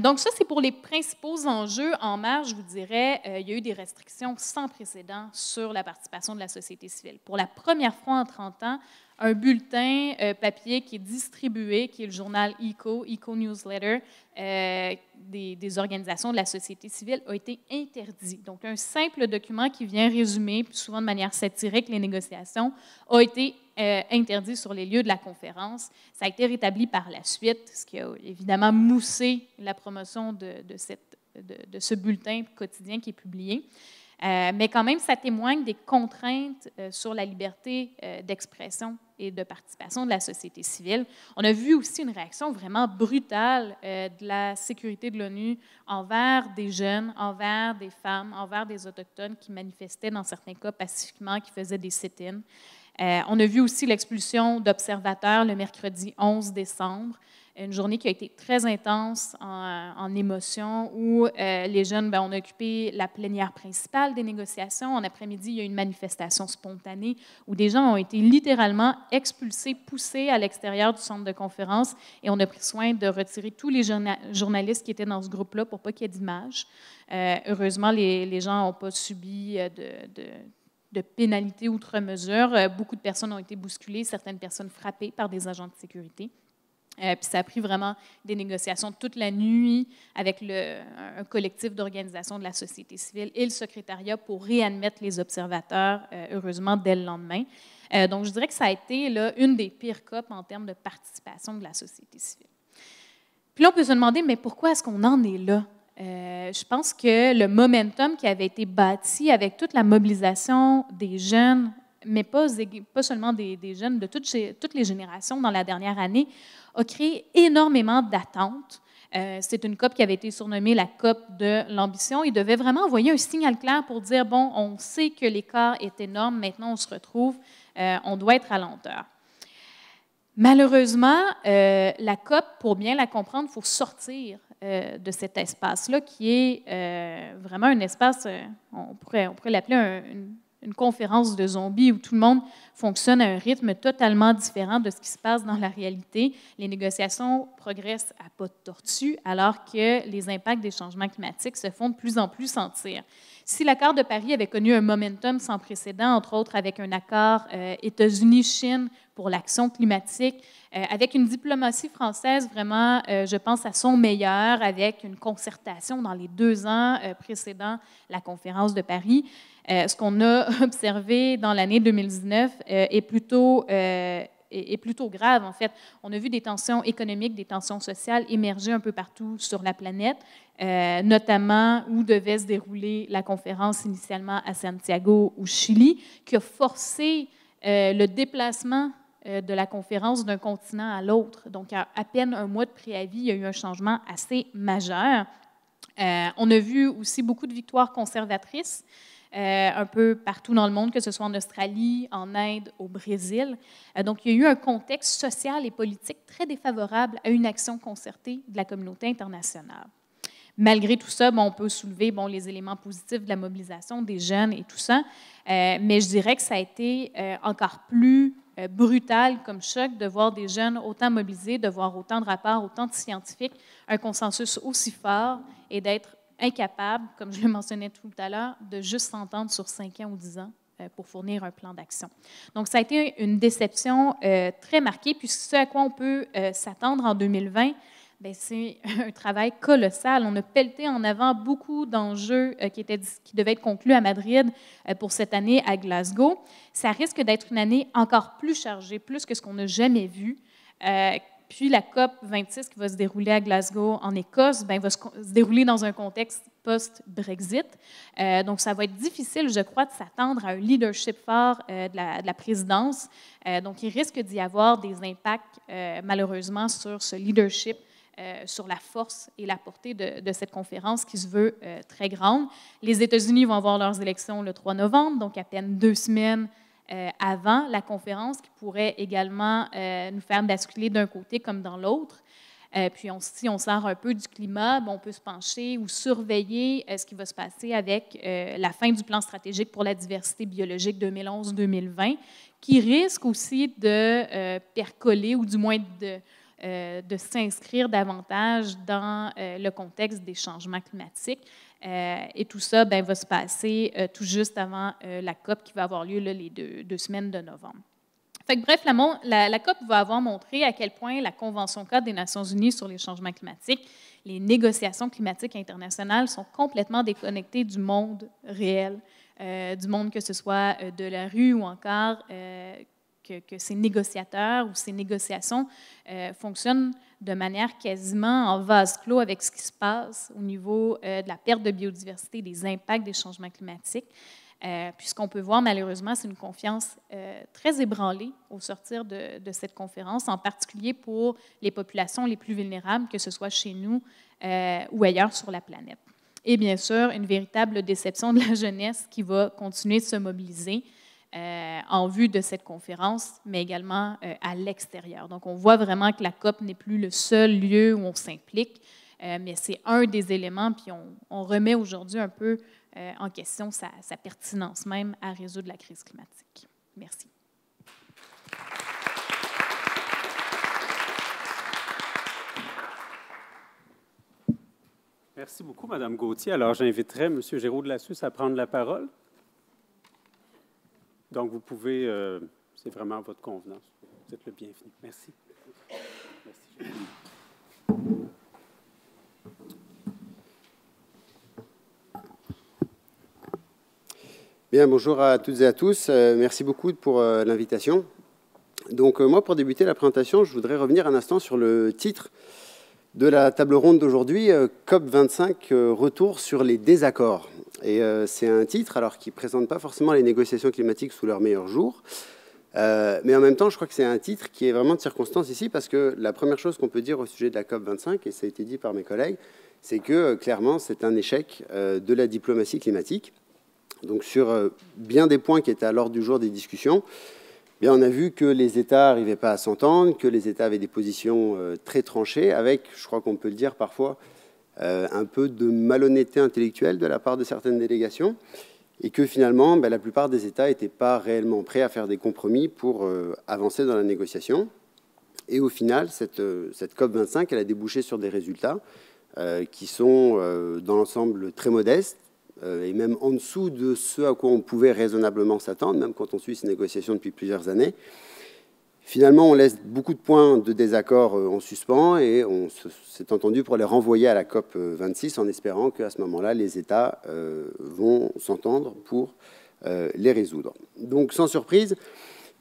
Donc ça, c'est pour les principaux enjeux. En marge, je vous dirais, il y a eu des restrictions sans précédent sur la participation de la société civile. Pour la première fois en 30 ans, un bulletin papier qui est distribué, qui est le journal ECO Newsletter, des organisations de la société civile, a été interdit. Donc, un simple document qui vient résumer, souvent de manière satirique, les négociations, a été interdit sur les lieux de la conférence. Ça a été rétabli par la suite, ce qui a évidemment moussé la promotion de ce bulletin quotidien qui est publié. Mais quand même, ça témoigne des contraintes sur la liberté d'expression et de participation de la société civile. On a vu aussi une réaction vraiment brutale de la sécurité de l'ONU envers des jeunes, envers des femmes, envers des Autochtones qui manifestaient dans certains cas pacifiquement, qui faisaient des sit-ins. On a vu aussi l'expulsion d'observateurs le mercredi 11 décembre, une journée qui a été très intense en émotion, où les jeunes ont occupé la plénière principale des négociations. En après-midi, il y a eu une manifestation spontanée où des gens ont été littéralement expulsés, poussés à l'extérieur du centre de conférence, et on a pris soin de retirer tous les journalistes qui étaient dans ce groupe-là pour pas qu'il y ait d'image. Heureusement, les gens n'ont pas subi de pénalités outre mesure. Beaucoup de personnes ont été bousculées, certaines personnes frappées par des agents de sécurité. Puis ça a pris vraiment des négociations toute la nuit avec un collectif d'organisations de la société civile et le secrétariat pour réadmettre les observateurs, heureusement, dès le lendemain. Donc, je dirais que ça a été là, une des pires COP en termes de participation de la société civile. Puis là, on peut se demander, mais pourquoi est-ce qu'on en est là? Je pense que le momentum qui avait été bâti avec toute la mobilisation des jeunes, mais pas seulement des jeunes, de toutes les générations dans la dernière année, a créé énormément d'attentes. C'est une COP qui avait été surnommée la COP de l'ambition. Il devait vraiment envoyer un signal clair pour dire, bon, on sait que l'écart est énorme, maintenant on se retrouve, on doit être à la hauteur. Malheureusement, la COP, pour bien la comprendre, il faut sortir de cet espace-là qui est vraiment un espace, on pourrait l'appeler une conférence de zombies où tout le monde fonctionne à un rythme totalement différent de ce qui se passe dans la réalité. Les négociations progressent à pas de tortue alors que les impacts des changements climatiques se font de plus en plus sentir. Si l'accord de Paris avait connu un momentum sans précédent, entre autres avec un accord États-Unis-Chine pour l'action climatique, avec une diplomatie française vraiment, je pense, à son meilleur, avec une concertation dans les 2 ans précédant la conférence de Paris, ce qu'on a observé dans l'année 2019 est plutôt grave, en fait. On a vu des tensions économiques, des tensions sociales émerger un peu partout sur la planète, notamment où devait se dérouler la conférence initialement à Santiago, au Chili, qui a forcé le déplacement de la conférence d'un continent à l'autre. Donc, à peine un mois de préavis, il y a eu un changement assez majeur. On a vu aussi beaucoup de victoires conservatrices. un peu partout dans le monde, que ce soit en Australie, en Inde, au Brésil. Donc, il y a eu un contexte social et politique très défavorable à une action concertée de la communauté internationale. Malgré tout ça, on peut soulever les éléments positifs de la mobilisation des jeunes et tout ça, mais je dirais que ça a été encore plus brutal comme choc de voir des jeunes autant mobilisés, de voir autant de rapports, autant de scientifiques, un consensus aussi fort et d'être incapable, comme je le mentionnais tout à l'heure, de juste s'entendre sur 5 ans ou 10 ans pour fournir un plan d'action. Donc, ça a été une déception très marquée, puis ce à quoi on peut s'attendre en 2020, c'est un travail colossal. On a pelleté en avant beaucoup d'enjeux qui devaient être conclus à Madrid pour cette année à Glasgow. Ça risque d'être une année encore plus chargée, plus que ce qu'on n'a jamais vu. Puis la COP 26 qui va se dérouler à Glasgow, en Écosse, va se dérouler dans un contexte post-Brexit. Donc, ça va être difficile, je crois, de s'attendre à un leadership fort de la présidence. Donc, il risque d'y avoir des impacts, malheureusement, sur ce leadership, sur la force et la portée de cette conférence qui se veut très grande. Les États-Unis vont avoir leurs élections le 3 novembre, donc à peine 2 semaines avant la conférence, qui pourrait également nous faire basculer d'un côté comme dans l'autre. Puis si on sort un peu du climat, on peut se pencher ou surveiller ce qui va se passer avec la fin du plan stratégique pour la diversité biologique 2011-2020, qui risque aussi de percoler ou du moins de s'inscrire davantage dans le contexte des changements climatiques. Et tout ça va se passer tout juste avant la COP qui va avoir lieu les deux semaines de novembre. Bref, la COP va avoir montré à quel point la Convention-cadre des Nations unies sur les changements climatiques, les négociations climatiques internationales sont complètement déconnectées du monde réel, du monde que ce soit de la rue ou encore que ces négociateurs ou ces négociations fonctionnent de manière quasiment en vase clos avec ce qui se passe au niveau de la perte de biodiversité, des impacts des changements climatiques. Puis ce qu'on peut voir, malheureusement, c'est une confiance très ébranlée au sortir de cette conférence, en particulier pour les populations les plus vulnérables, que ce soit chez nous ou ailleurs sur la planète. Et bien sûr, une véritable déception de la jeunesse qui va continuer de se mobiliser en vue de cette conférence, mais également à l'extérieur. Donc, on voit vraiment que la COP n'est plus le seul lieu où on s'implique, mais c'est un des éléments, puis on remet aujourd'hui un peu en question sa pertinence même à résoudre la crise climatique. Merci. Merci beaucoup, Mme Gauthier. Alors, j'inviterai M. Géraud de Lassus à prendre la parole. Donc, vous pouvez, c'est vraiment à votre convenance. Vous êtes le bienvenu. Merci. Merci. Bien, bonjour à toutes et à tous. Merci beaucoup pour l'invitation. Donc, moi, pour débuter la présentation, je voudrais revenir un instant sur le titre de la table ronde d'aujourd'hui, COP25, retour sur les désaccords. Et c'est un titre qui ne présente pas forcément les négociations climatiques sous leur meilleur jour, mais en même temps, je crois que c'est un titre qui est vraiment de circonstance ici, parce que la première chose qu'on peut dire au sujet de la COP25, et ça a été dit par mes collègues, c'est que clairement, c'est un échec de la diplomatie climatique. Donc sur bien des points qui étaient à l'ordre du jour des discussions, bien, on a vu que les États n'arrivaient pas à s'entendre, que les États avaient des positions très tranchées, avec, je crois qu'on peut le dire parfois, un peu de malhonnêteté intellectuelle de la part de certaines délégations, et que finalement, la plupart des États n'étaient pas réellement prêts à faire des compromis pour avancer dans la négociation. Et au final, cette COP25, elle a débouché sur des résultats qui sont, dans l'ensemble, très modestes, et même en dessous de ce à quoi on pouvait raisonnablement s'attendre, même quand on suit ces négociations depuis plusieurs années. Finalement, on laisse beaucoup de points de désaccord en suspens et on s'est entendu pour les renvoyer à la COP 26 en espérant qu'à ce moment-là, les États vont s'entendre pour les résoudre. Donc, sans surprise,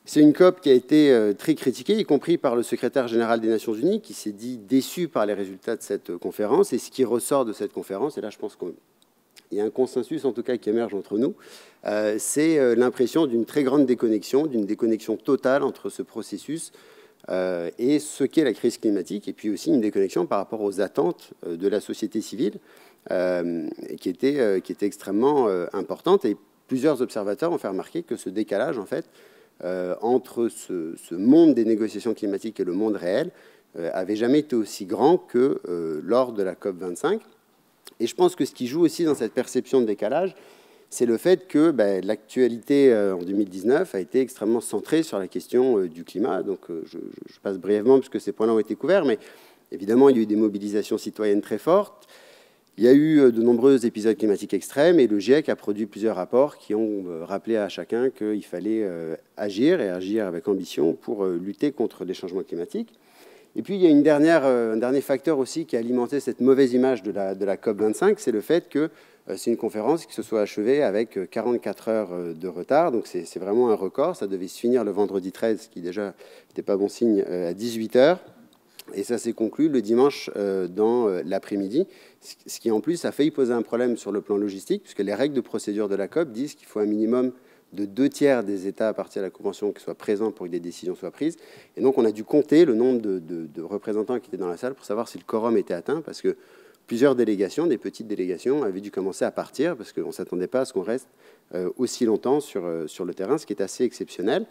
c'est une COP qui a été très critiquée, y compris par le secrétaire général des Nations Unies, qui s'est dit déçu par les résultats de cette conférence. Et ce qui ressort de cette conférence, et là, je pense qu'il y a un consensus, en tout cas, qui émerge entre nous, c'est l'impression d'une très grande déconnexion, d'une déconnexion totale entre ce processus et ce qu'est la crise climatique, et puis aussi une déconnexion par rapport aux attentes de la société civile, qui était extrêmement importante. Et plusieurs observateurs ont fait remarquer que ce décalage, en fait, entre ce monde des négociations climatiques et le monde réel avait jamais été aussi grand que lors de la COP25. Et je pense que ce qui joue aussi dans cette perception de décalage, c'est le fait que l'actualité en 2019 a été extrêmement centrée sur la question du climat. Donc je passe brièvement puisque ces points-là ont été couverts, mais évidemment, il y a eu des mobilisations citoyennes très fortes. Il y a eu de nombreux épisodes climatiques extrêmes et le GIEC a produit plusieurs rapports qui ont rappelé à chacun qu'il fallait agir et agir avec ambition pour lutter contre les changements climatiques. Et puis, il y a un dernier facteur aussi qui a alimenté cette mauvaise image de la COP25, c'est le fait que c'est une conférence qui se soit achevée avec 44 heures de retard. Donc, c'est vraiment un record. Ça devait se finir le vendredi 13, ce qui déjà n'était pas bon signe, à 18 heures. Et ça s'est conclu le dimanche dans l'après-midi, ce qui en plus a failli poser un problème sur le plan logistique, puisque les règles de procédure de la COP disent qu'il faut un minimum de 2/3 des États à partir de la Convention qui soient présents pour que des décisions soient prises. Et donc on a dû compter le nombre de représentants qui étaient dans la salle pour savoir si le quorum était atteint, parce que plusieurs délégations, des petites délégations, avaient dû commencer à partir, parce qu'on ne s'attendait pas à ce qu'on reste aussi longtemps sur le terrain, ce qui est assez exceptionnel.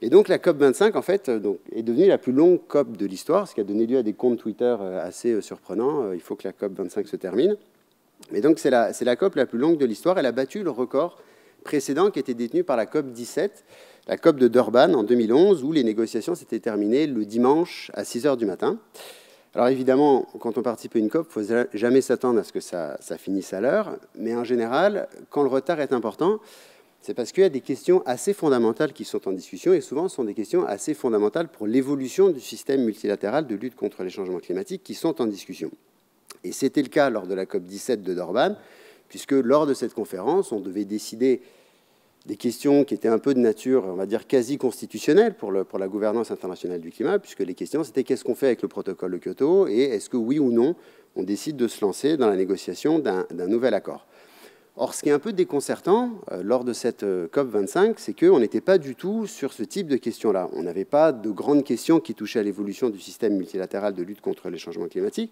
Et donc la COP25, en fait, est devenue la plus longue COP de l'histoire, ce qui a donné lieu à des comptes Twitter assez surprenants. Il faut que la COP25 se termine. Mais donc c'est la COP la plus longue de l'histoire. Elle a battu le record précédent qui était détenu par la COP17, la COP de Durban en 2011, où les négociations s'étaient terminées le dimanche à 6 heures du matin. Alors évidemment, quand on participe à une COP, il ne faut jamais s'attendre à ce que ça finisse à l'heure, mais en général, quand le retard est important, c'est parce qu'il y a des questions assez fondamentales qui sont en discussion, et souvent ce sont des questions assez fondamentales pour l'évolution du système multilatéral de lutte contre les changements climatiques qui sont en discussion. Et c'était le cas lors de la COP17 de Durban, puisque lors de cette conférence, on devait décider des questions qui étaient un peu de nature, on va dire, quasi constitutionnelle pour la gouvernance internationale du climat, puisque les questions, c'était qu'est-ce qu'on fait avec le protocole de Kyoto et est-ce que, oui ou non, on décide de se lancer dans la négociation d'un nouvel accord. Or, ce qui est un peu déconcertant lors de cette COP25, c'est qu'on n'était pas du tout sur ce type de questions-là. On n'avait pas de grandes questions qui touchaient à l'évolution du système multilatéral de lutte contre les changements climatiques.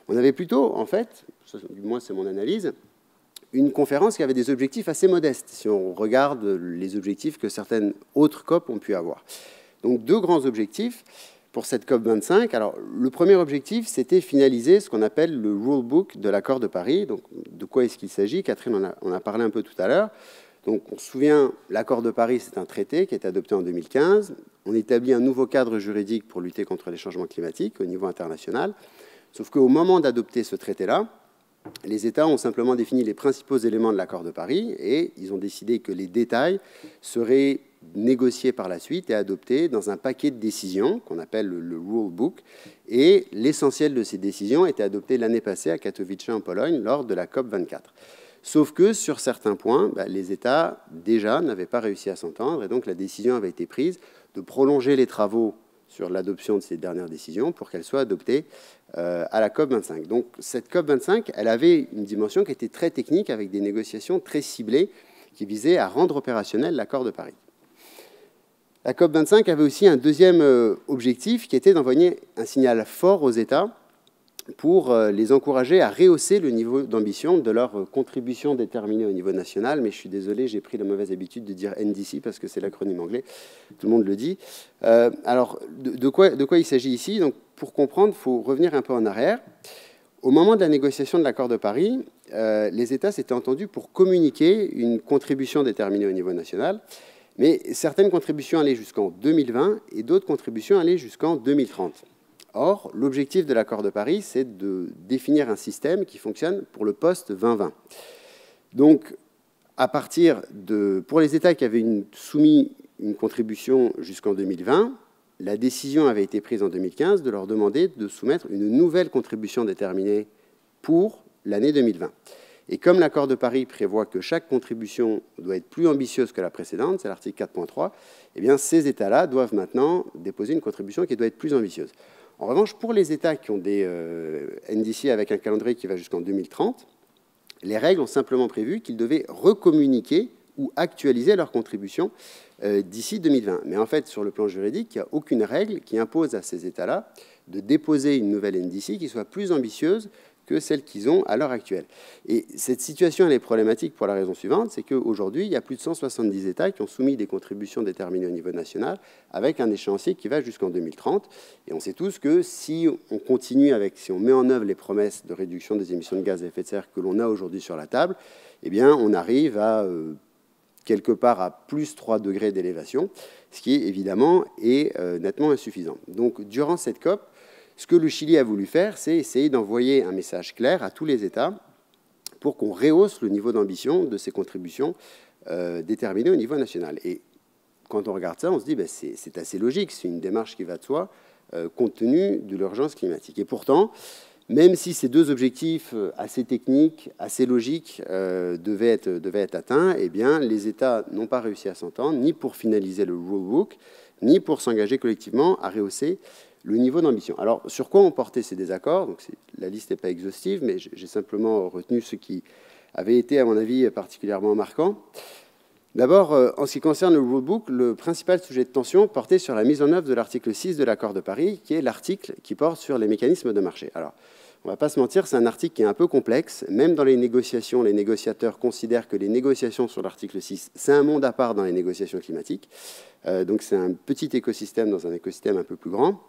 On avait plutôt, en fait, du moins c'est mon analyse, une conférence qui avait des objectifs assez modestes, si on regarde les objectifs que certaines autres COP ont pu avoir. Donc, deux grands objectifs pour cette COP25. Alors, le premier objectif, c'était finaliser ce qu'on appelle le rule book de l'accord de Paris. Donc, de quoi est-ce qu'il s'agit? Catherine en a parlé un peu tout à l'heure. Donc, on se souvient, l'accord de Paris, c'est un traité qui a été adopté en 2015. On établit un nouveau cadre juridique pour lutter contre les changements climatiques au niveau international. Sauf qu'au moment d'adopter ce traité-là, les États ont simplement défini les principaux éléments de l'accord de Paris et ils ont décidé que les détails seraient négociés par la suite et adoptés dans un paquet de décisions qu'on appelle le Rule Book. Et l'essentiel de ces décisions était adopté l'année passée à Katowice en Pologne lors de la COP24. Sauf que sur certains points, les États déjà n'avaient pas réussi à s'entendre et donc la décision avait été prise de prolonger les travaux sur l'adoption de ces dernières décisions pour qu'elles soient adoptées à la COP25. Donc cette COP25, elle avait une dimension qui était très technique avec des négociations très ciblées qui visaient à rendre opérationnel l'accord de Paris. La COP25 avait aussi un deuxième objectif qui était d'envoyer un signal fort aux États pour les encourager à rehausser le niveau d'ambition de leur contribution déterminée au niveau national. Mais je suis désolé, j'ai pris la mauvaise habitude de dire NDC parce que c'est l'acronyme anglais, tout le monde le dit. Alors, de quoi il s'agit ici? Donc, pour comprendre, il faut revenir un peu en arrière. Au moment de la négociation de l'accord de Paris, les États s'étaient entendus pour communiquer une contribution déterminée au niveau national, mais certaines contributions allaient jusqu'en 2020 et d'autres contributions allaient jusqu'en 2030. Or, l'objectif de l'accord de Paris, c'est de définir un système qui fonctionne pour le post-2020. Donc, pour les États qui avaient soumis une contribution jusqu'en 2020, la décision avait été prise en 2015 de leur demander de soumettre une nouvelle contribution déterminée pour l'année 2020. Et comme l'accord de Paris prévoit que chaque contribution doit être plus ambitieuse que la précédente, c'est l'article 4.3, eh bien, ces États-là doivent maintenant déposer une contribution qui doit être plus ambitieuse. En revanche, pour les États qui ont des NDC avec un calendrier qui va jusqu'en 2030, les règles ont simplement prévu qu'ils devaient recommuniquer ou actualiser leur contribution d'ici 2020. Mais en fait, sur le plan juridique, il n'y a aucune règle qui impose à ces États-là de déposer une nouvelle NDC qui soit plus ambitieuse que celles qu'ils ont à l'heure actuelle. Et cette situation, elle est problématique pour la raison suivante, c'est qu'aujourd'hui, il y a plus de 170 États qui ont soumis des contributions déterminées au niveau national, avec un échéancier qui va jusqu'en 2030. Et on sait tous que si on continue si on met en œuvre les promesses de réduction des émissions de gaz à effet de serre que l'on a aujourd'hui sur la table, eh bien, on arrive à quelque part à plus 3 degrés d'élévation, ce qui évidemment est nettement insuffisant. Donc, durant cette COP, ce que le Chili a voulu faire, c'est essayer d'envoyer un message clair à tous les États pour qu'on rehausse le niveau d'ambition de ces contributions déterminées au niveau national. Et quand on regarde ça, on se dit c'est assez logique, c'est une démarche qui va de soi, compte tenu de l'urgence climatique. Et pourtant, même si ces deux objectifs assez techniques, assez logiques devaient être atteints, eh bien, les États n'ont pas réussi à s'entendre, ni pour finaliser le rulebook, ni pour s'engager collectivement à rehausser le niveau d'ambition. Alors, sur quoi ont porté ces désaccords? Donc, la liste n'est pas exhaustive, mais j'ai simplement retenu ceux qui avaient été, à mon avis, particulièrement marquants. D'abord, en ce qui concerne le rulebook, le principal sujet de tension portait sur la mise en œuvre de l'article 6 de l'accord de Paris, qui est l'article qui porte sur les mécanismes de marché. Alors, on ne va pas se mentir, c'est un article qui est un peu complexe. Même dans les négociations, les négociateurs considèrent que les négociations sur l'article 6, c'est un monde à part dans les négociations climatiques. Donc, c'est un petit écosystème dans un écosystème un peu plus grand.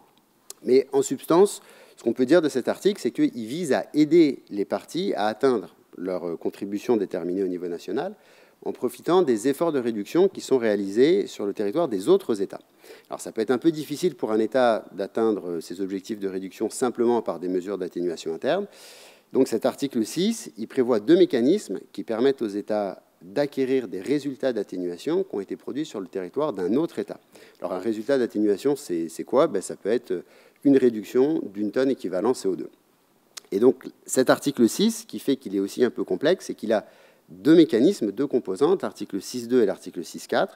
Mais en substance, ce qu'on peut dire de cet article, c'est qu'il vise à aider les parties à atteindre leurs contributions déterminées au niveau national en profitant des efforts de réduction qui sont réalisés sur le territoire des autres États. Alors, ça peut être un peu difficile pour un État d'atteindre ses objectifs de réduction simplement par des mesures d'atténuation interne. Donc, cet article 6, il prévoit 2 mécanismes qui permettent aux États d'acquérir des résultats d'atténuation qui ont été produits sur le territoire d'un autre État. Alors, un résultat d'atténuation, c'est quoi? Ça peut être une réduction d'une tonne équivalent CO2. Et donc, cet article 6, qui fait qu'il est aussi un peu complexe, c'est qu'il a 2 mécanismes, 2 composantes, l'article 6.2 et l'article 6.4.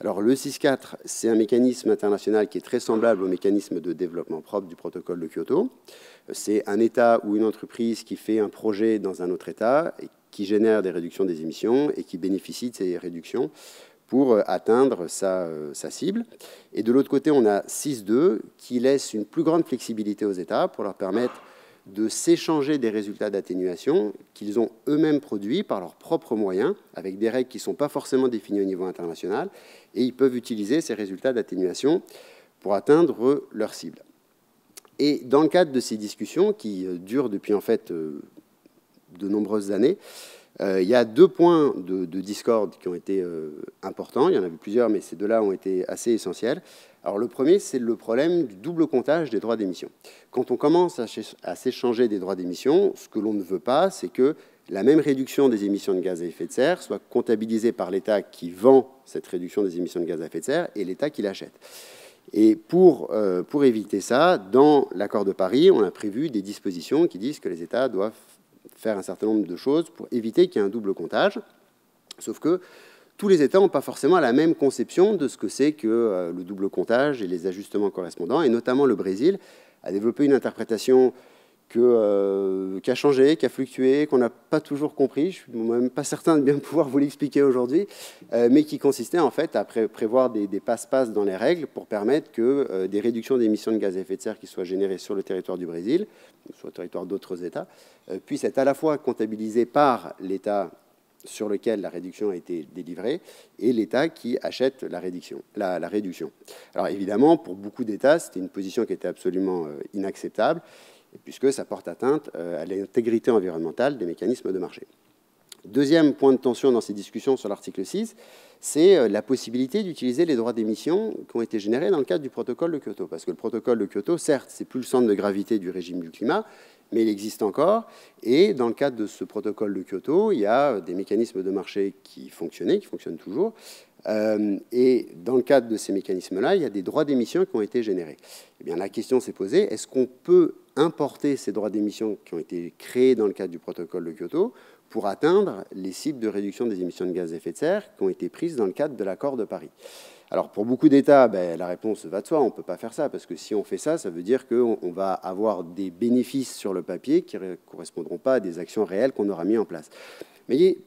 Alors, le 6.4, c'est un mécanisme international qui est très semblable au mécanisme de développement propre du protocole de Kyoto. C'est un État ou une entreprise qui fait un projet dans un autre État, et qui génère des réductions des émissions et qui bénéficie de ces réductions pour atteindre sa cible. Et de l'autre côté, on a 6.2 qui laisse une plus grande flexibilité aux États pour leur permettre de s'échanger des résultats d'atténuation qu'ils ont eux-mêmes produits par leurs propres moyens, avec des règles qui ne sont pas forcément définies au niveau international, et ils peuvent utiliser ces résultats d'atténuation pour atteindre leur cible. Et dans le cadre de ces discussions, qui durent depuis en fait de nombreuses années, il y a 2 points de discorde qui ont été importants. Il y en avait plusieurs, mais ces 2-là ont été assez essentiels. Alors, le premier, c'est le problème du double comptage des droits d'émission. Quand on commence à s'échanger des droits d'émission, ce que l'on ne veut pas, c'est que la même réduction des émissions de gaz à effet de serre soit comptabilisée par l'État qui vend cette réduction des émissions de gaz à effet de serre et l'État qui l'achète. Et pour éviter ça, dans l'accord de Paris, on a prévu des dispositions qui disent que les États doivent faire un certain nombre de choses pour éviter qu'il y ait un double comptage. Sauf que tous les États n'ont pas forcément la même conception de ce que c'est que le double comptage et les ajustements correspondants. Et notamment le Brésil a développé une interprétation qui a changé, qui a fluctué, qu'on n'a pas toujours compris. Je ne suis même pas certain de bien pouvoir vous l'expliquer aujourd'hui, mais qui consistait en fait à prévoir des passe-passe dans les règles pour permettre que des réductions d'émissions de gaz à effet de serre qui soient générées sur le territoire du Brésil, sur le territoire d'autres États, puissent être à la fois comptabilisées par l'État sur lequel la réduction a été délivrée et l'État qui achète la réduction. Alors évidemment, pour beaucoup d'États, c'était une position qui était absolument inacceptable, puisque ça porte atteinte à l'intégrité environnementale des mécanismes de marché. Deuxième point de tension dans ces discussions sur l'article 6, c'est la possibilité d'utiliser les droits d'émission qui ont été générés dans le cadre du protocole de Kyoto. Parce que le protocole de Kyoto, certes, c'est plus le centre de gravité du régime du climat, mais il existe encore. Et dans le cadre de ce protocole de Kyoto, il y a des mécanismes de marché qui fonctionnent toujours. Et dans le cadre de ces mécanismes-là, il y a des droits d'émission qui ont été générés. Eh bien, la question s'est posée, est-ce qu'on peut importer ces droits d'émission qui ont été créés dans le cadre du protocole de Kyoto pour atteindre les cibles de réduction des émissions de gaz à effet de serre qui ont été prises dans le cadre de l'accord de Paris? Alors, pour beaucoup d'États, la réponse va de soi, on ne peut pas faire ça, parce que si on fait ça, ça veut dire qu'on va avoir des bénéfices sur le papier qui ne correspondront pas à des actions réelles qu'on aura mis en place. Mais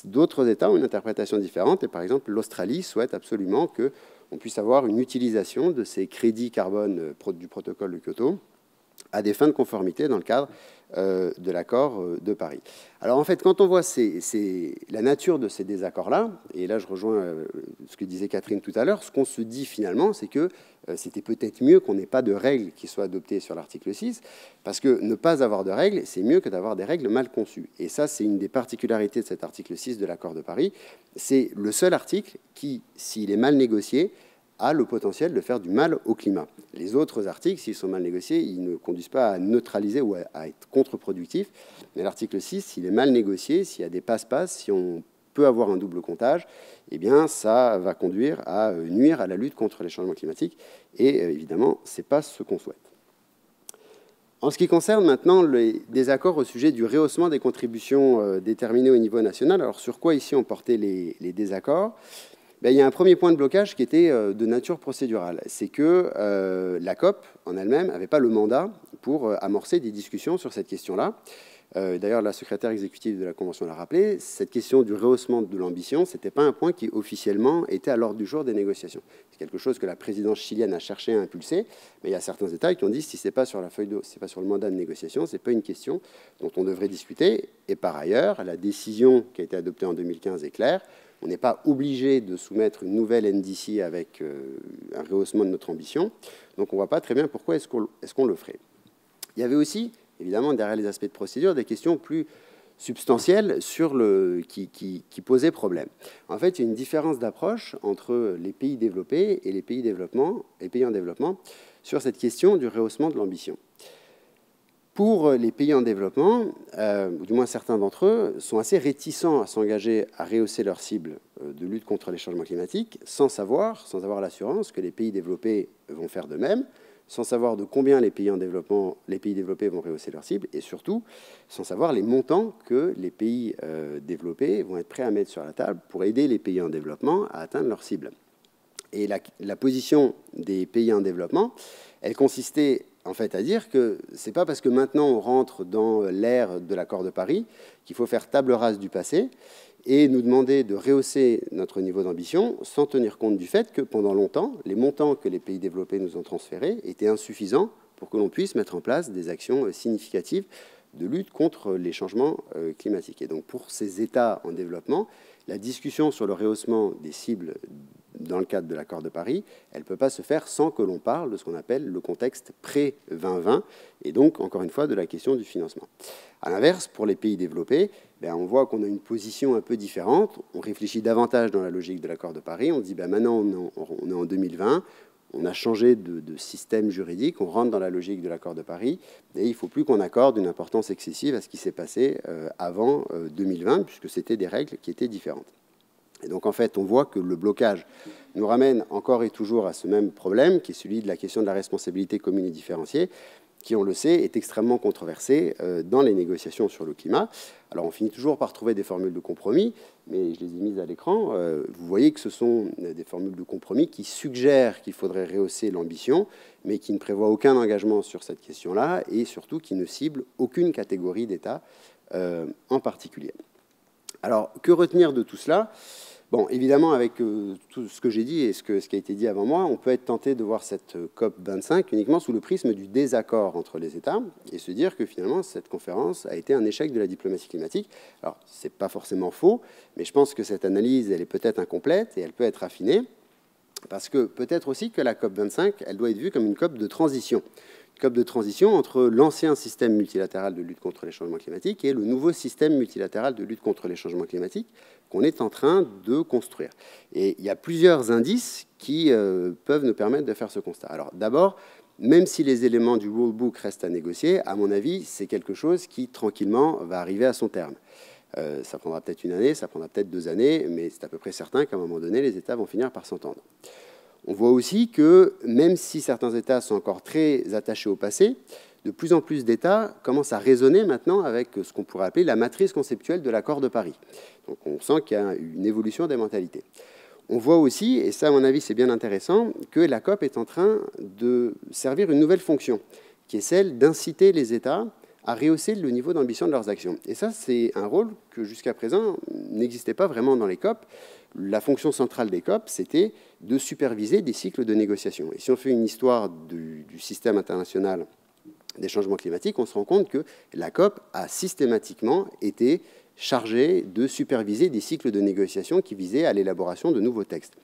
d'autres États ont une interprétation différente, et par exemple, l'Australie souhaite absolument qu'on puisse avoir une utilisation de ces crédits carbone du protocole de Kyoto à des fins de conformité dans le cadre de l'accord de Paris. Alors en fait, quand on voit la nature de ces désaccords-là, et là je rejoins ce que disait Catherine tout à l'heure, ce qu'on se dit finalement, c'est que c'était peut-être mieux qu'on n'ait pas de règles qui soient adoptées sur l'article 6, parce que ne pas avoir de règles, c'est mieux que d'avoir des règles mal conçues. Et ça, c'est une des particularités de cet article 6 de l'accord de Paris. C'est le seul article qui, s'il est mal négocié, a le potentiel de faire du mal au climat. Les autres articles, s'ils sont mal négociés, ils ne conduisent pas à neutraliser ou à être contre-productifs. Mais l'article 6, s'il est mal négocié, s'il y a des passe-passe, si on peut avoir un double comptage, eh bien, ça va conduire à nuire à la lutte contre les changements climatiques. Et évidemment, ce n'est pas ce qu'on souhaite. En ce qui concerne maintenant les désaccords au sujet du rehaussement des contributions déterminées au niveau national, alors sur quoi ici ont porté les désaccords ? Il y a un premier point de blocage qui était de nature procédurale. C'est que la COP en elle-même n'avait pas le mandat pour amorcer des discussions sur cette question-là. D'ailleurs, la secrétaire exécutive de la Convention l'a rappelé, cette question du rehaussement de l'ambition, ce n'était pas un point qui officiellement était à l'ordre du jour des négociations. C'est quelque chose que la présidence chilienne a cherché à impulser, mais il y a certains États qui ont dit si ce n'est pas sur la feuille d'eau, si ce n'est pas sur le mandat de négociation, ce n'est pas une question dont on devrait discuter. Et par ailleurs, la décision qui a été adoptée en 2015 est claire. On n'est pas obligé de soumettre une nouvelle NDC avec un rehaussement de notre ambition. Donc on ne voit pas très bien pourquoi est-ce qu'on le ferait. Il y avait aussi, évidemment, derrière les aspects de procédure, des questions plus substantielles qui posaient problème. En fait, il y a une différence d'approche entre les pays développés et les pays en développement sur cette question du rehaussement de l'ambition. Pour les pays en développement, ou du moins certains d'entre eux, sont assez réticents à s'engager à rehausser leur cible de lutte contre les changements climatiques sans avoir l'assurance que les pays développés vont faire de même, sans savoir de combien les pays développés vont rehausser leur cible, et surtout sans savoir les montants que les pays développés vont être prêts à mettre sur la table pour aider les pays en développement à atteindre leur cible. Et la position des pays en développement, elle consistait en fait à dire que ce n'est pas parce que maintenant on rentre dans l'ère de l'accord de Paris qu'il faut faire table rase du passé et nous demander de rehausser notre niveau d'ambition sans tenir compte du fait que pendant longtemps, les montants que les pays développés nous ont transférés étaient insuffisants pour que l'on puisse mettre en place des actions significatives de lutte contre les changements climatiques. Et donc pour ces États en développement, la discussion sur le rehaussement des cibles dans le cadre de l'accord de Paris, elle ne peut pas se faire sans que l'on parle de ce qu'on appelle le contexte pré-2020 et donc, encore une fois, de la question du financement. À l'inverse, pour les pays développés, on voit qu'on a une position un peu différente. On réfléchit davantage dans la logique de l'accord de Paris. On dit maintenant, on est en 2020, on a changé de système juridique, on rentre dans la logique de l'accord de Paris et il ne faut plus qu'on accorde une importance excessive à ce qui s'est passé avant 2020 puisque c'était des règles qui étaient différentes. Et donc, en fait, on voit que le blocage nous ramène encore et toujours à ce même problème, qui est celui de la question de la responsabilité commune et différenciée, qui, on le sait, est extrêmement controversée dans les négociations sur le climat. Alors, on finit toujours par trouver des formules de compromis, mais je les ai mises à l'écran. Vous voyez que ce sont des formules de compromis qui suggèrent qu'il faudrait rehausser l'ambition, mais qui ne prévoient aucun engagement sur cette question-là, et surtout qui ne ciblent aucune catégorie d'États en particulier. Alors, que retenir de tout cela ? Bon, évidemment, avec tout ce que j'ai dit et ce qui a été dit avant moi, on peut être tenté de voir cette COP25 uniquement sous le prisme du désaccord entre les États et se dire que finalement, cette conférence a été un échec de la diplomatie climatique. Alors, ce n'est pas forcément faux, mais je pense que cette analyse, elle est peut-être incomplète et elle peut être affinée, parce que peut-être aussi que la COP25, elle doit être vue comme une COP de transition. COP de transition entre l'ancien système multilatéral de lutte contre les changements climatiques et le nouveau système multilatéral de lutte contre les changements climatiques qu'on est en train de construire. Et il y a plusieurs indices qui peuvent nous permettre de faire ce constat. Alors d'abord, même si les éléments du rulebook restent à négocier, à mon avis, c'est quelque chose qui, tranquillement, va arriver à son terme. Ça prendra peut-être une année, ça prendra peut-être 2 années, mais c'est à peu près certain qu'à un moment donné, les États vont finir par s'entendre. On voit aussi que, même si certains États sont encore très attachés au passé, de plus en plus d'États commencent à raisonner maintenant avec ce qu'on pourrait appeler la matrice conceptuelle de l'accord de Paris. Donc on sent qu'il y a une évolution des mentalités. On voit aussi, et ça à mon avis c'est bien intéressant, que la COP est en train de servir une nouvelle fonction, qui est celle d'inciter les États à rehausser le niveau d'ambition de leurs actions. Et ça, c'est un rôle que jusqu'à présent n'existait pas vraiment dans les COP. La fonction centrale des COP, c'était de superviser des cycles de négociation. Et si on fait une histoire du système international des changements climatiques, on se rend compte que la COP a systématiquement été chargée de superviser des cycles de négociation qui visaient à l'élaboration de nouveaux textes.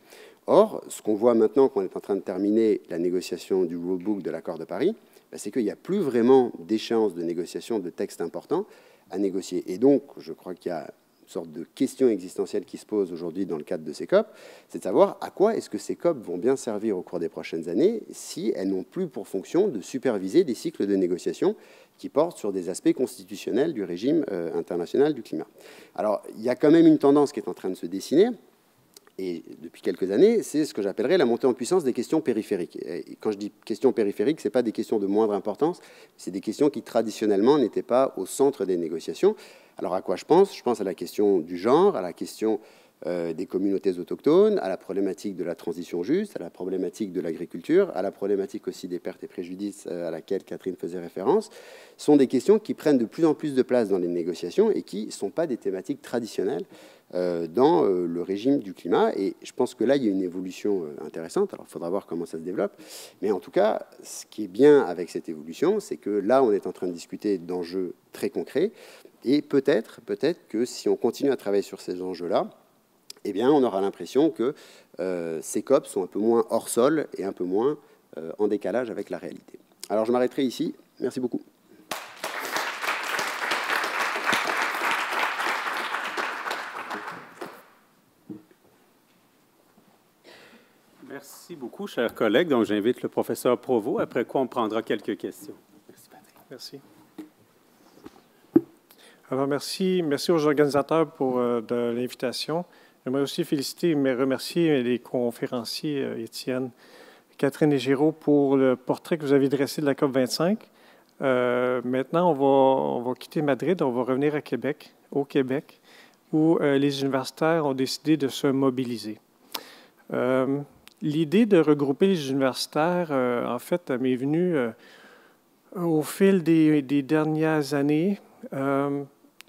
Or, ce qu'on voit maintenant qu'on est en train de terminer la négociation du rulebook de l'accord de Paris, c'est qu'il n'y a plus vraiment d'échéance de négociation de textes importants à négocier. Et donc, je crois qu'il y a une sorte de question existentielle qui se pose aujourd'hui dans le cadre de ces COP, c'est de savoir à quoi est-ce que ces COP vont bien servir au cours des prochaines années si elles n'ont plus pour fonction de superviser des cycles de négociation qui portent sur des aspects constitutionnels du régime international du climat. Alors, il y a quand même une tendance qui est en train de se dessiner, et depuis quelques années, c'est ce que j'appellerais la montée en puissance des questions périphériques. Et quand je dis questions périphériques, ce n'est pas des questions de moindre importance, c'est des questions qui traditionnellement n'étaient pas au centre des négociations. Alors à quoi je pense? Je pense à la question du genre, à la question des communautés autochtones, à la problématique de la transition juste, à la problématique de l'agriculture, à la problématique aussi des pertes et préjudices à laquelle Catherine faisait référence, sont des questions qui prennent de plus en plus de place dans les négociations et qui ne sont pas des thématiques traditionnelles dans le régime du climat. Et je pense que là, il y a une évolution intéressante. Alors, il faudra voir comment ça se développe. Mais en tout cas, ce qui est bien avec cette évolution, c'est que là, on est en train de discuter d'enjeux très concrets. Et peut-être que si on continue à travailler sur ces enjeux-là, eh bien, on aura l'impression que ces COP sont un peu moins hors sol et un peu moins en décalage avec la réalité. Alors, je m'arrêterai ici. Merci beaucoup. Merci beaucoup, chers collègues. Donc, j'invite le professeur Provost, après quoi on prendra quelques questions. Merci, Patrick. Merci. Alors, merci aux organisateurs pour de l'invitation. J'aimerais aussi féliciter et remercier les conférenciers, Étienne, Catherine et Géraud, pour le portrait que vous avez dressé de la COP25. Maintenant, on va quitter Madrid, on va revenir à Québec, au Québec, où les universitaires ont décidé de se mobiliser. L'idée de regrouper les universitaires, en fait, m'est venue au fil des dernières années,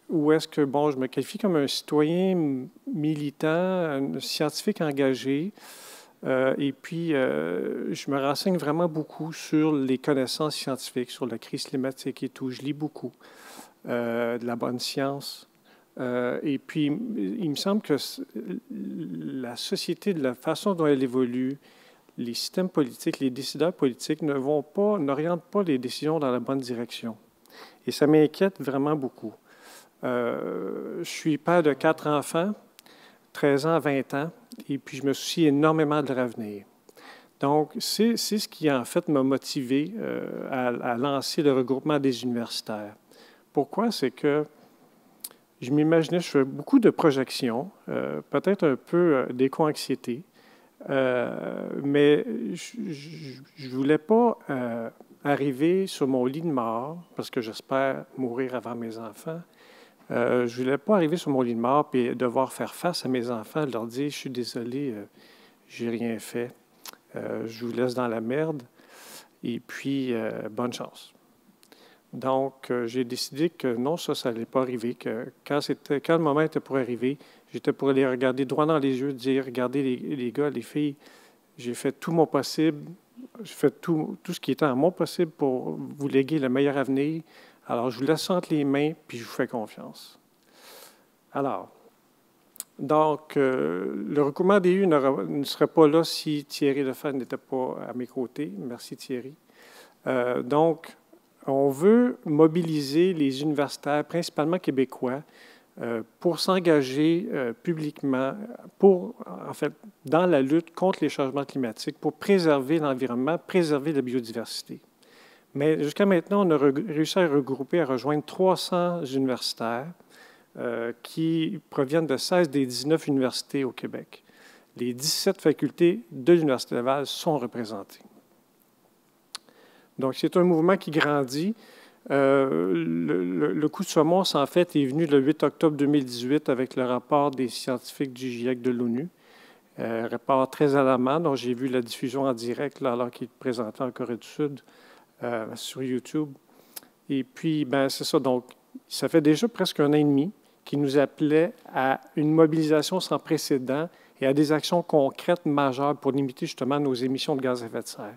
où est-ce que, bon, je me qualifie comme un citoyen militant, un scientifique engagé, et puis je me renseigne vraiment beaucoup sur les connaissances scientifiques, sur la crise climatique et tout. Je lis beaucoup de la bonne science. Et puis, il me semble que la société, de la façon dont elle évolue, les systèmes politiques, les décideurs politiques n'orientent pas les décisions dans la bonne direction. Et ça m'inquiète vraiment beaucoup. Je suis père de 4 enfants, 13 ans à 20 ans, et puis je me soucie énormément de leur avenir. Donc, c'est ce qui, en fait, m'a motivé à lancer le regroupement des universitaires. Pourquoi? C'est que je m'imaginais, je fais beaucoup de projections, peut-être un peu d'éco-anxiété, mais je ne voulais pas arriver sur mon lit de mort, parce que j'espère mourir avant mes enfants. Je ne voulais pas arriver sur mon lit de mort et devoir faire face à mes enfants, leur dire « Je suis désolé, j'ai rien fait, je vous laisse dans la merde, et puis bonne chance ». Donc, j'ai décidé que non, ça n'allait pas arriver, que quand le moment était pour arriver, j'étais pour les regarder droit dans les yeux, dire « Regardez les gars, les filles, j'ai fait tout mon possible, j'ai fait tout ce qui était en mon possible pour vous léguer le meilleur avenir. Alors, je vous laisse entre les mains, puis je vous fais confiance. » Alors, donc, le regroupement des U ne serait pas là si Thierry Lefebvre n'était pas à mes côtés. Merci Thierry. Donc, on veut mobiliser les universitaires, principalement québécois, pour s'engager publiquement, en fait, dans la lutte contre les changements climatiques, pour préserver l'environnement, préserver la biodiversité. Mais jusqu'à maintenant, on a réussi à regrouper, à rejoindre 300 universitaires qui proviennent de 16 des 19 universités au Québec. Les 17 facultés de l'Université Laval sont représentées. Donc, c'est un mouvement qui grandit. Le coup de semonce, en fait, est venu le 8 octobre 2018 avec le rapport des scientifiques du GIEC de l'ONU. Rapport très alarmant, dont j'ai vu la diffusion en direct là, alors qu'il est présenté en Corée du Sud sur YouTube. Et puis, ben, c'est ça. Donc, ça fait déjà presque 1 an et demi qu'il nous appelait à une mobilisation sans précédent et à des actions concrètes majeures pour limiter justement nos émissions de gaz à effet de serre.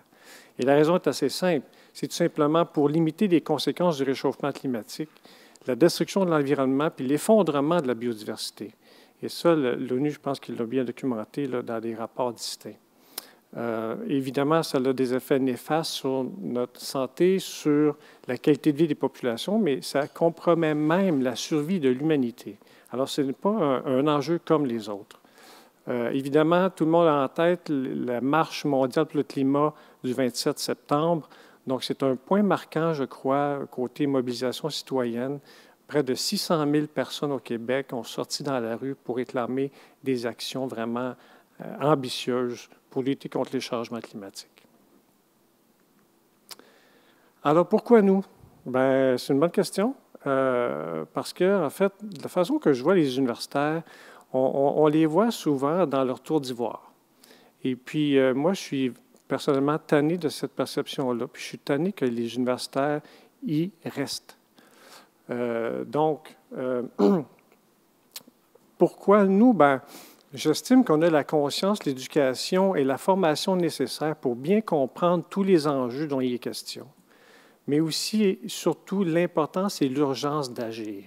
Et la raison est assez simple. C'est tout simplement pour limiter les conséquences du réchauffement climatique, la destruction de l'environnement puis l'effondrement de la biodiversité. Et ça, l'ONU, je pense qu'il l'a bien documenté là, dans des rapports distincts. Évidemment, ça a des effets néfastes sur notre santé, sur la qualité de vie des populations, mais ça compromet même la survie de l'humanité. Alors, ce n'est pas un enjeu comme les autres. Évidemment, tout le monde a en tête la marche mondiale pour le climat du 27 septembre. Donc, c'est un point marquant, je crois, côté mobilisation citoyenne. Près de 600 000 personnes au Québec ont sorti dans la rue pour réclamer des actions vraiment ambitieuses pour lutter contre les changements climatiques. Alors, pourquoi nous? Bien, c'est une bonne question, parce que, en fait, de la façon que je vois les universitaires, on les voit souvent dans leur tour d'ivoire. Et puis, moi, je suis personnellement tanné de cette perception-là, puis je suis tanné que les universitaires y restent. Donc, pourquoi nous? Bien, j'estime qu'on a la conscience, l'éducation et la formation nécessaires pour bien comprendre tous les enjeux dont il est question, mais aussi et surtout l'importance et l'urgence d'agir.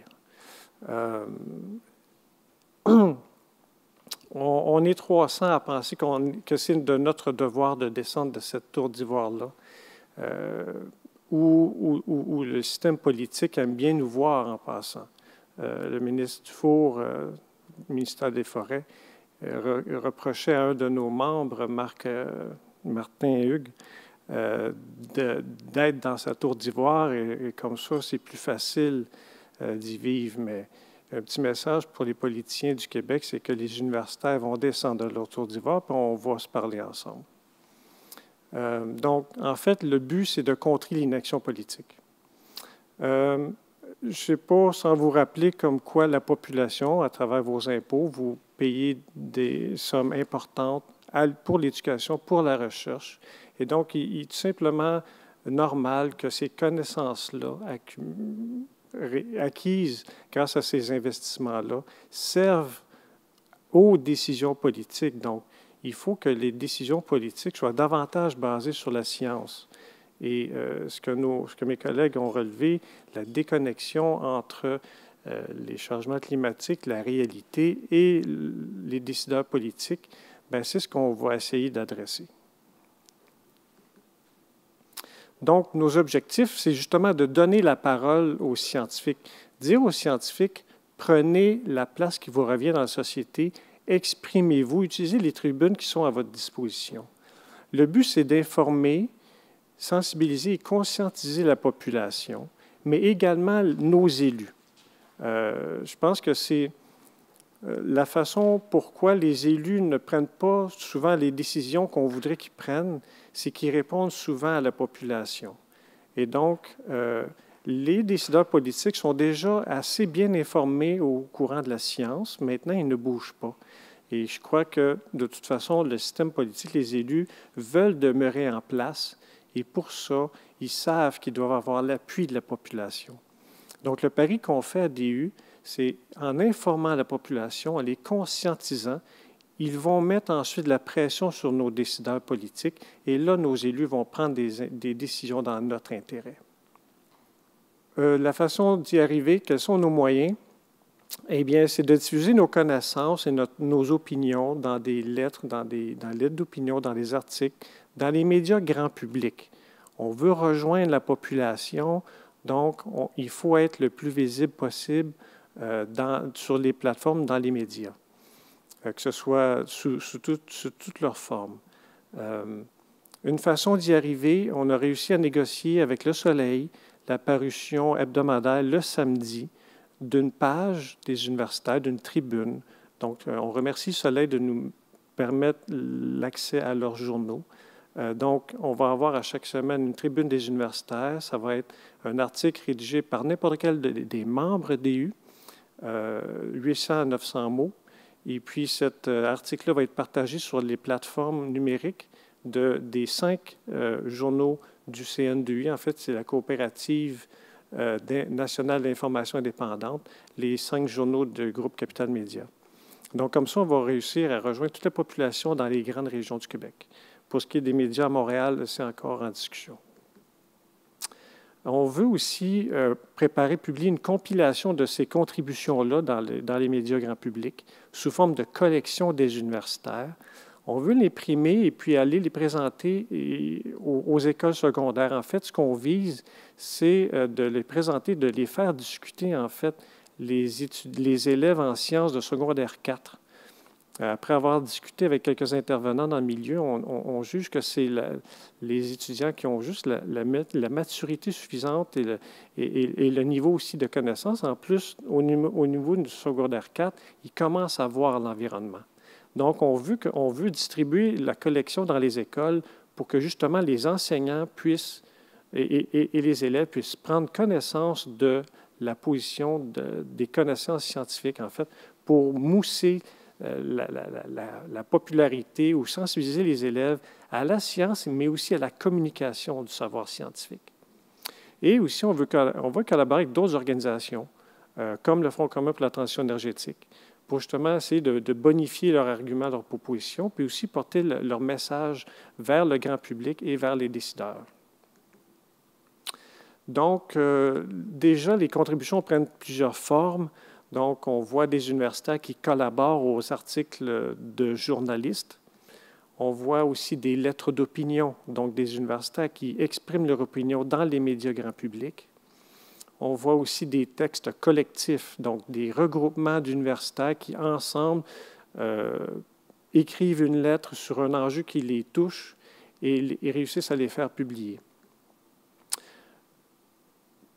On est 300 à penser que c'est de notre devoir de descendre de cette tour d'ivoire-là, où le système politique aime bien nous voir en passant. Le ministre Dufour, ministère des Forêts, reprochait à un de nos membres, Martin Hugues, d'être dans sa tour d'ivoire et comme ça, c'est plus facile d'y vivre. Mais un petit message pour les politiciens du Québec, c'est que les universitaires vont descendre de leur tour d'ivoire puis on va se parler ensemble. Donc, en fait, le but, c'est de contrer l'inaction politique. Je ne sais pas, sans vous rappeler comme quoi la population, à travers vos impôts, vous payez des sommes importantes pour l'éducation, pour la recherche. Et donc, il est tout simplement normal que ces connaissances-là, acquises grâce à ces investissements-là, servent aux décisions politiques. Donc, il faut que les décisions politiques soient davantage basées sur la science. Et ce que mes collègues ont relevé, la déconnexion entre les changements climatiques, la réalité et les décideurs politiques, bien, c'est ce qu'on va essayer d'adresser. Donc, nos objectifs, c'est justement de donner la parole aux scientifiques. Dire aux scientifiques, prenez la place qui vous revient dans la société, exprimez-vous, utilisez les tribunes qui sont à votre disposition. Le but, c'est d'informer, sensibiliser et conscientiser la population, mais également nos élus. Je pense que c'est la façon pourquoi les élus ne prennent pas souvent les décisions qu'on voudrait qu'ils prennent, c'est qu'ils répondent souvent à la population. Et donc, les décideurs politiques sont déjà assez bien informés au courant de la science. Maintenant, ils ne bougent pas. Et je crois que, de toute façon, le système politique, les élus veulent demeurer en place. Et pour ça, ils savent qu'ils doivent avoir l'appui de la population. Donc, le pari qu'on fait à DU, c'est en informant la population, en les conscientisant, ils vont mettre ensuite la pression sur nos décideurs politiques. Et là, nos élus vont prendre des décisions dans notre intérêt. La façon d'y arriver, quels sont nos moyens? Eh bien, c'est de diffuser nos connaissances et nos opinions dans des lettres, dans lettres d'opinion, dans des articles, dans les médias grand public. On veut rejoindre la population, donc il faut être le plus visible possible sur les plateformes, dans les médias, que ce soit sous toutes leurs formes. Une façon d'y arriver, on a réussi à négocier avec Le Soleil la parution hebdomadaire le samedi d'une page des universitaires, d'une tribune. Donc, on remercie Le Soleil de nous permettre l'accès à leurs journaux. Donc, on va avoir à chaque semaine une tribune des universitaires. Ça va être un article rédigé par n'importe quel des membres DU, 800 à 900 mots. Et puis, cet article-là va être partagé sur les plateformes numériques des 5 journaux du CNDUI. En fait, c'est la coopérative nationale d'information indépendante, les 5 journaux du groupe Capital Média. Donc, comme ça, on va réussir à rejoindre toute la population dans les grandes régions du Québec Pour ce qui est des médias à Montréal, c'est encore en discussion. On veut aussi publier une compilation de ces contributions-là dans les médias grand public sous forme de collection des universitaires. On veut les primer et puis aller les présenter aux écoles secondaires. En fait, ce qu'on vise, c'est de les présenter, de les faire discuter, en fait, les élèves en sciences de secondaire 4. Après avoir discuté avec quelques intervenants dans le milieu, on juge que c'est les étudiants qui ont juste la maturité suffisante et le niveau aussi de connaissance. En plus, au niveau du secondaire 4, ils commencent à voir l'environnement. Donc, on veut distribuer la collection dans les écoles pour que justement les enseignants puissent et les élèves puissent prendre connaissance de la position des connaissances scientifiques, en fait, pour mousser la popularité ou sensibiliser les élèves à la science, mais aussi à la communication du savoir scientifique. Et aussi, on va collaborer avec d'autres organisations, comme le Front commun pour la transition énergétique, pour justement essayer de bonifier leurs arguments, leurs propositions, puis aussi porter leur message vers le grand public et vers les décideurs. Donc, déjà, les contributions prennent plusieurs formes. Donc, on voit des universitaires qui collaborent aux articles de journalistes. On voit aussi des lettres d'opinion, donc des universitaires qui expriment leur opinion dans les médias grand public. On voit aussi des textes collectifs, donc des regroupements d'universitaires qui, ensemble, écrivent une lettre sur un enjeu qui les touche et réussissent à les faire publier.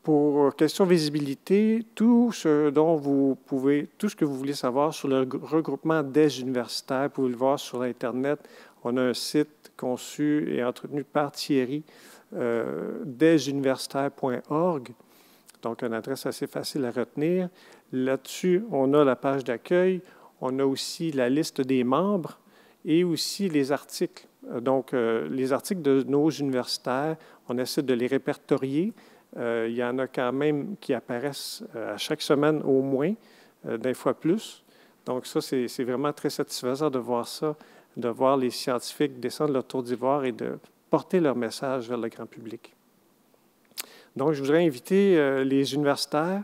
Pour question visibilité, tout ce que vous voulez savoir sur le regroupement des universitaires, vous pouvez le voir sur Internet. On a un site conçu et entretenu par Thierry, desuniversitaires.org, donc une adresse assez facile à retenir. Là-dessus, on a la page d'accueil, on a aussi la liste des membres et aussi les articles. Donc, les articles de nos universitaires, on essaie de les répertorier. Il y en a quand même qui apparaissent à chaque semaine au moins, d'un fois plus. Donc ça, c'est vraiment très satisfaisant de voir ça, de voir les scientifiques descendre leur tour d'ivoire et de porter leur message vers le grand public. Donc, je voudrais inviter les universitaires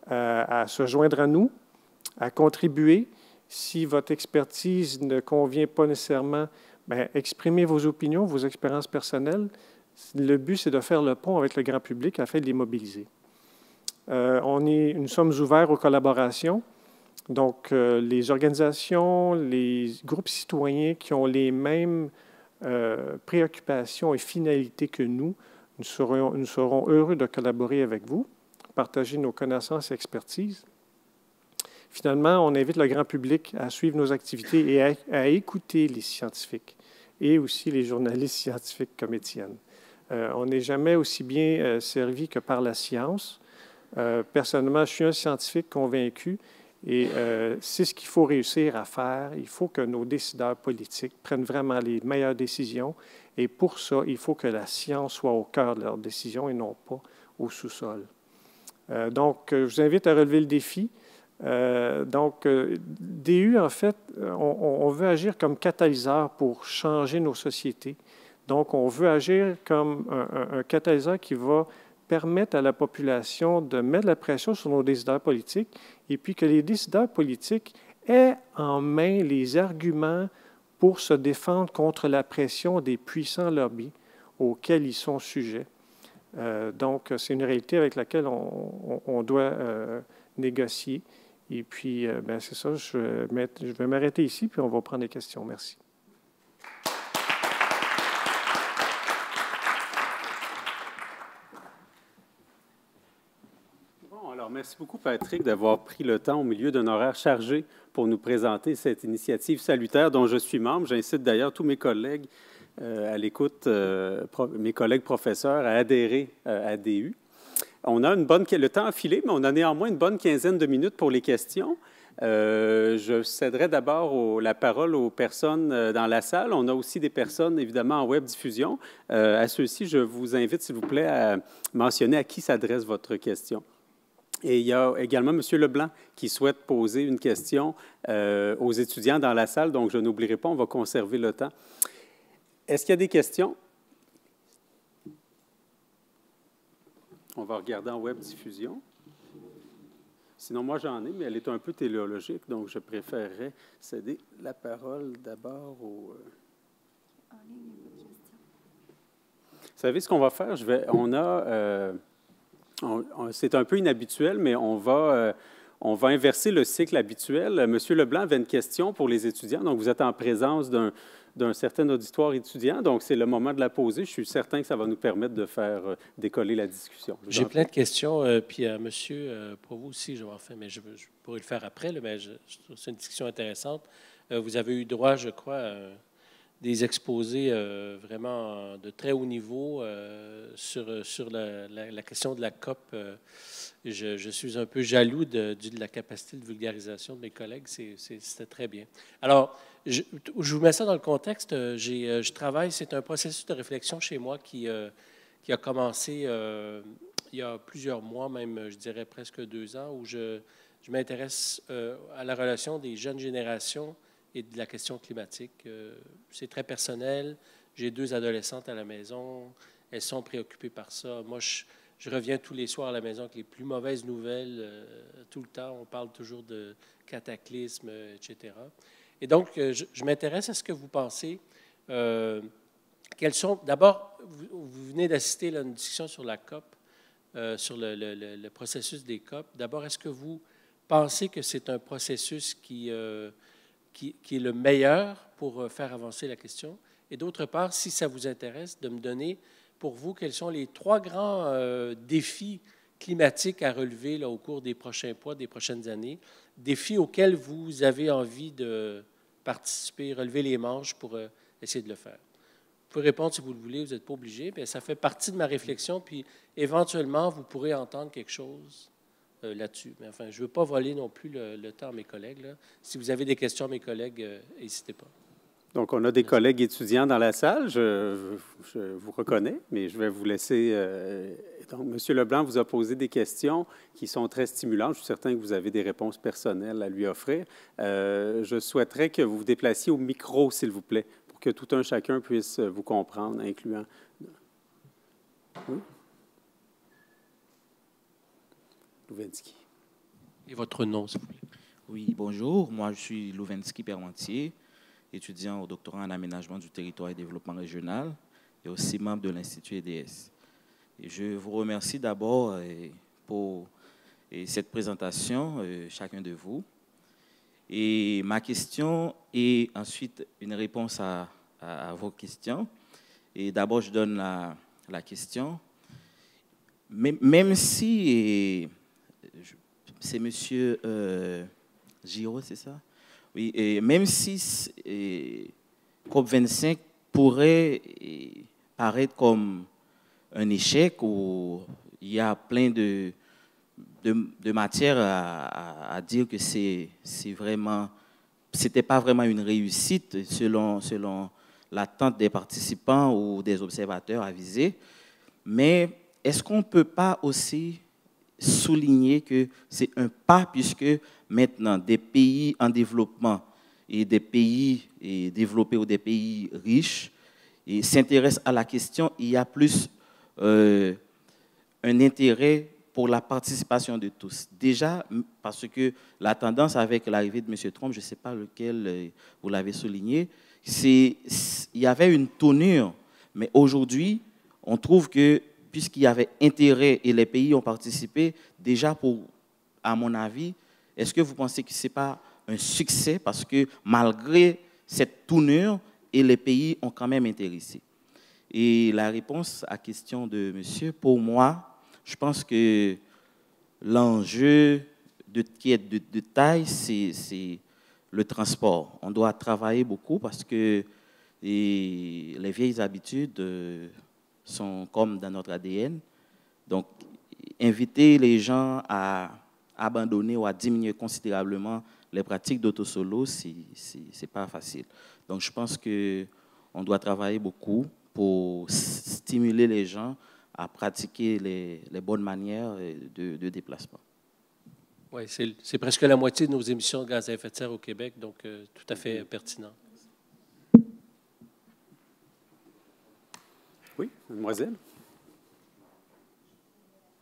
à se joindre à nous, à contribuer. Si votre expertise ne convient pas nécessairement, bien, exprimez vos opinions, vos expériences personnelles. Le but, c'est de faire le pont avec le grand public afin de les mobiliser. Nous sommes ouverts aux collaborations. Donc, les organisations, les groupes citoyens qui ont les mêmes préoccupations et finalités que nous serons heureux de collaborer avec vous, partager nos connaissances et expertises. Finalement, on invite le grand public à suivre nos activités et à écouter les scientifiques et aussi les journalistes scientifiques comme Étienne. On n'est jamais aussi bien servi que par la science. Personnellement, je suis un scientifique convaincu et c'est ce qu'il faut réussir à faire. Il faut que nos décideurs politiques prennent vraiment les meilleures décisions et pour ça, il faut que la science soit au cœur de leurs décisions et non pas au sous-sol. Donc, je vous invite à relever le défi. DU, en fait, on veut agir comme catalyseur pour changer nos sociétés. Donc, on veut agir comme un catalyseur qui va permettre à la population de mettre la pression sur nos décideurs politiques et puis que les décideurs politiques aient en main les arguments pour se défendre contre la pression des puissants lobbies auxquels ils sont sujets. Donc, c'est une réalité avec laquelle on doit négocier. Et puis, bien, c'est ça, je vais m'arrêter ici, puis on va prendre des questions. Merci. Merci beaucoup, Patrick, d'avoir pris le temps au milieu d'un horaire chargé pour nous présenter cette initiative salutaire dont je suis membre. J'incite d'ailleurs tous mes collègues à l'écoute, mes collègues professeurs, à adhérer à DU. On a le temps a filé, mais on a néanmoins une bonne quinzaine de minutes pour les questions. Je céderai d'abord la parole aux personnes dans la salle. On a aussi des personnes, évidemment, en web diffusion. À ceux-ci, je vous invite, s'il vous plaît, à mentionner à qui s'adresse votre question. Et il y a également M. Leblanc qui souhaite poser une question aux étudiants dans la salle, donc je n'oublierai pas, on va conserver le temps. Est-ce qu'il y a des questions? On va regarder en web diffusion. Sinon, moi, j'en ai, mais elle est un peu téléologique, donc je préférerais céder la parole d'abord au... Vous savez ce qu'on va faire? C'est un peu inhabituel, mais on va inverser le cycle habituel. Monsieur Leblanc avait une question pour les étudiants. Donc, vous êtes en présence d'un certain auditoire étudiant. Donc, c'est le moment de la poser. Je suis certain que ça va nous permettre de faire décoller la discussion. J'ai plein de questions. Puis à monsieur, pour vous aussi, je vais en faire, mais je pourrais le faire après. Là, mais je trouve que c'est une discussion intéressante. Vous avez eu droit, je crois, à des exposés vraiment de très haut niveau sur la question de la COP. Je suis un peu jaloux de la capacité de vulgarisation de mes collègues. C'était très bien. Alors, je vous mets ça dans le contexte. Je travaille, c'est un processus de réflexion chez moi qui a commencé il y a plusieurs mois, même, je dirais presque 2 ans, où je m'intéresse à la relation des jeunes générations et de la question climatique. C'est très personnel. J'ai 2 adolescentes à la maison. Elles sont préoccupées par ça. Moi, je reviens tous les soirs à la maison avec les plus mauvaises nouvelles. Tout le temps, on parle toujours de cataclysmes, etc. Et donc, je m'intéresse à ce que vous pensez. Quels sont... D'abord, vous venez d'assister à une discussion sur la COP, sur le processus des COP. D'abord, est-ce que vous pensez que c'est un processus qui est le meilleur pour faire avancer la question? Et d'autre part, si ça vous intéresse, de me donner, pour vous, quels sont les 3 grands défis climatiques à relever là, au cours des prochains mois, des prochaines années, défis auxquels vous avez envie de participer, relever les manches pour essayer de le faire. Vous pouvez répondre si vous le voulez, vous n'êtes pas obligé, mais ça fait partie de ma réflexion, puis éventuellement, vous pourrez entendre quelque chose là-dessus. Mais enfin, je ne veux pas voler non plus le temps à mes collègues. Là. Si vous avez des questions à mes collègues, n'hésitez pas. Donc, on a des collègues étudiants dans la salle. Je vous reconnais, mais je vais vous laisser... Donc, M. Leblanc vous a posé des questions qui sont très stimulantes. Je suis certain que vous avez des réponses personnelles à lui offrir. Je souhaiterais que vous vous déplaciez au micro, s'il vous plaît, pour que tout un chacun puisse vous comprendre, incluant... Oui? Louvensky. Et votre nom, s'il vous plaît. Oui, bonjour. Moi, je suis Louvensky Permentier, étudiant au doctorat en aménagement du territoire et développement régional et aussi membre de l'Institut EDS. Et je vous remercie d'abord pour cette présentation, chacun de vous. Et ma question est ensuite une réponse à vos questions. Et d'abord, je donne la question. Même si... c'est monsieur Giraud, c'est ça? Oui, et même si COP25 pourrait paraître comme un échec où il y a plein de matière à dire que c'était pas vraiment une réussite selon l'attente des participants ou des observateurs avisés. Mais est-ce qu'on ne peut pas aussi souligner que c'est un pas, puisque maintenant des pays en développement et des pays développés ou des pays riches s'intéressent à la question, il y a plus un intérêt pour la participation de tous. Déjà, parce que la tendance avec l'arrivée de M. Trump, je ne sais pas lequel vous l'avez souligné, il y avait une tournure, mais aujourd'hui, on trouve que puisqu'il y avait intérêt et les pays ont participé, déjà à mon avis, est-ce que vous pensez que ce n'est pas un succès parce que malgré cette tournure, et les pays ont quand même intéressé? Et la réponse à la question de monsieur, pour moi, je pense que l'enjeu qui est de taille, c'est le transport. On doit travailler beaucoup parce que les vieilles habitudes sont comme dans notre ADN. Donc, inviter les gens à abandonner ou à diminuer considérablement les pratiques d'autosolo, ce n'est pas facile. Donc, je pense qu'on doit travailler beaucoup pour stimuler les gens à pratiquer les bonnes manières de déplacement. Oui, c'est presque la moitié de nos émissions de gaz à effet de serre au Québec, donc tout à fait pertinent. Oui, mademoiselle.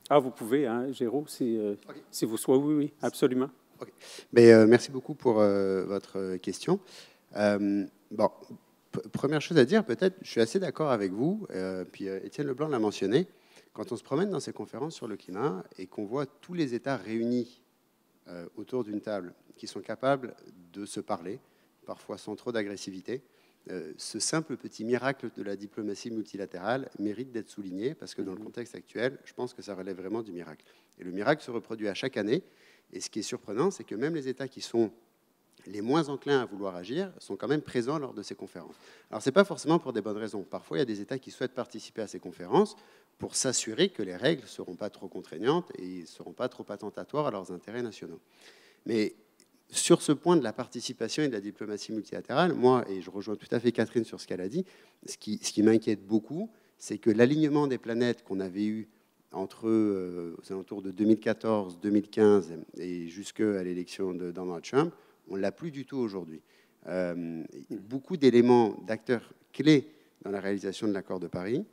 Ah, vous pouvez, hein, Géraud, si vous souhaitez. Oui, oui, absolument. Okay. Mais, merci beaucoup pour votre question. Bon, première chose à dire, peut-être, je suis assez d'accord avec vous, puis Étienne Leblanc l'a mentionné, quand on se promène dans ces conférences sur le climat et qu'on voit tous les États réunis autour d'une table qui sont capables de se parler, parfois sans trop d'agressivité, ce simple petit miracle de la diplomatie multilatérale mérite d'être souligné parce que dans le contexte actuel, je pense que ça relève vraiment du miracle. Et le miracle se reproduit à chaque année. Et ce qui est surprenant, c'est que même les États qui sont les moins enclins à vouloir agir sont quand même présents lors de ces conférences. Alors, ce n'est pas forcément pour des bonnes raisons. Parfois, il y a des États qui souhaitent participer à ces conférences pour s'assurer que les règles ne seront pas trop contraignantes et ne seront pas trop attentatoires à leurs intérêts nationaux. Mais sur ce point de la participation et de la diplomatie multilatérale, moi, et je rejoins tout à fait Catherine sur ce qu'elle a dit, ce qui m'inquiète beaucoup, c'est que l'alignement des planètes qu'on avait eu entre aux alentours de 2014, 2015 et jusqu'à l'élection de Donald Trump, on ne l'a plus du tout aujourd'hui. Beaucoup d'éléments, d'acteurs clés dans la réalisation de l'accord de Paris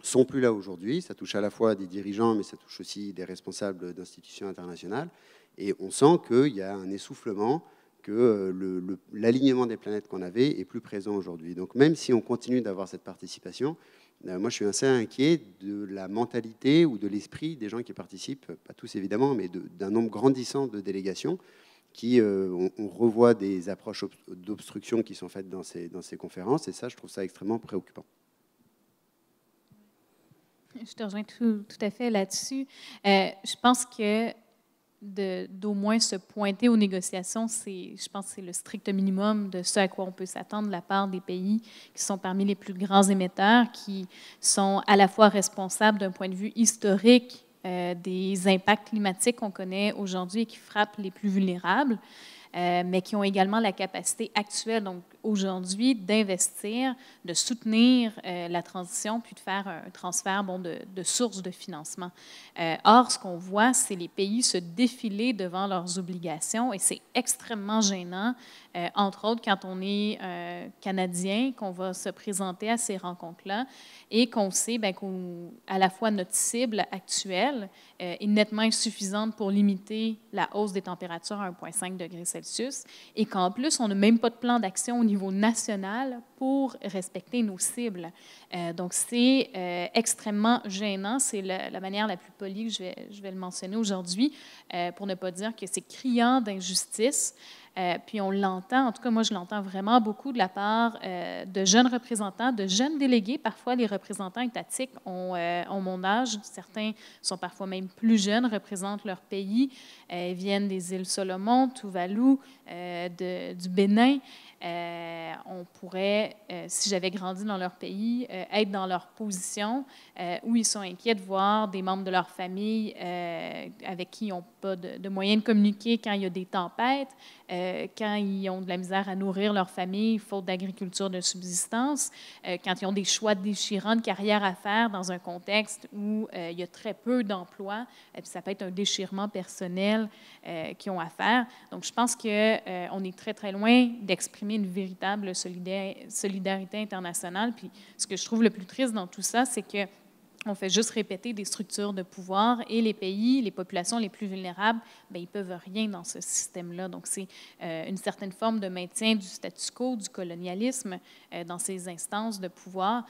sont plus là aujourd'hui. Ça touche à la fois des dirigeants, mais ça touche aussi des responsables d'institutions internationales. Et on sent qu'il y a un essoufflement, que l'alignement des planètes qu'on avait est plus présent aujourd'hui. Donc même si on continue d'avoir cette participation, moi je suis assez inquiet de la mentalité ou de l'esprit des gens qui participent, pas tous évidemment, mais d'un nombre grandissant de délégations qui, on revoit des approches d'obstruction qui sont faites dans ces conférences, et ça, je trouve ça extrêmement préoccupant. Je te rejoins tout à fait là-dessus. Je pense que d'au moins se pointer aux négociations, je pense que c'est le strict minimum de ce à quoi on peut s'attendre de la part des pays qui sont parmi les plus grands émetteurs, qui sont à la fois responsables d'un point de vue historique des impacts climatiques qu'on connaît aujourd'hui et qui frappent les plus vulnérables, mais qui ont également la capacité actuelle, donc aujourd'hui, d'investir, de soutenir la transition, puis de faire un transfert de sources de financement. Or, ce qu'on voit, c'est les pays se défiler devant leurs obligations, et c'est extrêmement gênant, entre autres quand on est Canadien, qu'on va se présenter à ces rencontres-là, et qu'on sait qu'à la fois notre cible actuelle est nettement insuffisante pour limiter la hausse des températures à 1,5 degré Celsius, et qu'en plus, on n'a même pas de plan d'action au niveau national pour respecter nos cibles. Donc, c'est extrêmement gênant. C'est la manière la plus polie que je vais le mentionner aujourd'hui, pour ne pas dire que c'est criant d'injustice. Puis on l'entend, en tout cas moi je l'entends vraiment beaucoup de la part de jeunes représentants, de jeunes délégués. Parfois les représentants étatiques ont mon âge, certains sont parfois même plus jeunes, représentent leur pays, viennent des îles Solomon, Tuvalu, du Bénin. On pourrait, si j'avais grandi dans leur pays, être dans leur position où ils sont inquiets de voir des membres de leur famille avec qui ils n'ont pas de moyens de communiquer quand il y a des tempêtes, quand ils ont de la misère à nourrir leur famille, faute d'agriculture de subsistance, quand ils ont des choix déchirants de carrière à faire dans un contexte où il y a très peu d'emplois, puis ça peut être un déchirement personnel qu'ils ont à faire. Donc, je pense qu'on est très, très loin d'exprimer une véritable solidarité internationale. Puis, ce que je trouve le plus triste dans tout ça, c'est que on fait juste répéter des structures de pouvoir et les pays, les populations les plus vulnérables, bien, ils ne peuvent rien dans ce système-là. Donc, c'est une certaine forme de maintien du statu quo, du colonialisme dans ces instances de pouvoir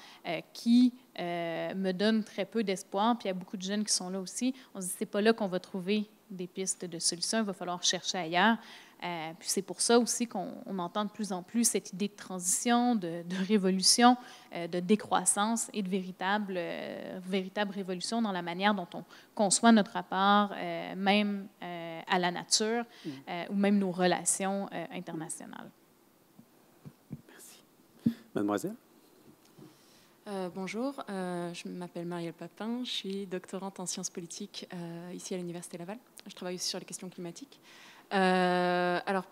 qui me donne très peu d'espoir. Puis, il y a beaucoup de jeunes qui sont là aussi. On se dit, c'est pas là qu'on va trouver des pistes de solutions, il va falloir chercher ailleurs. Puis c'est pour ça aussi qu'on entend de plus en plus cette idée de transition, de révolution, de décroissance et de véritable révolution dans la manière dont on conçoit notre rapport même à la nature ou même nos relations internationales. Merci. Mademoiselle? Bonjour, je m'appelle Marielle Papin, je suis doctorante en sciences politiques ici à l'Université Laval. Je travaille aussi sur les questions climatiques. Alors,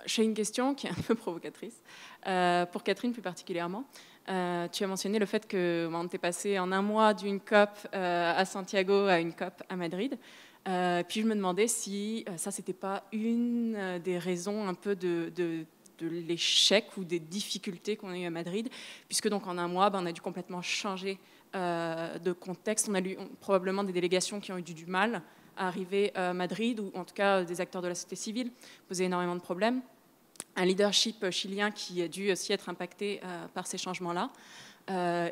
j'ai une question qui est un peu provocatrice, pour Catherine plus particulièrement. Tu as mentionné le fait qu'on était passé en un mois d'une COP à Santiago à une COP à Madrid. Puis je me demandais si ça, c'était pas une des raisons un peu de l'échec ou des difficultés qu'on a eues à Madrid, puisque donc en un mois, on a dû complètement changer de contexte. On a eu probablement des délégations qui ont eu du mal à arriver à Madrid, ou en tout cas des acteurs de la société civile, posaient énormément de problèmes. Un leadership chilien qui a dû aussi être impacté par ces changements-là.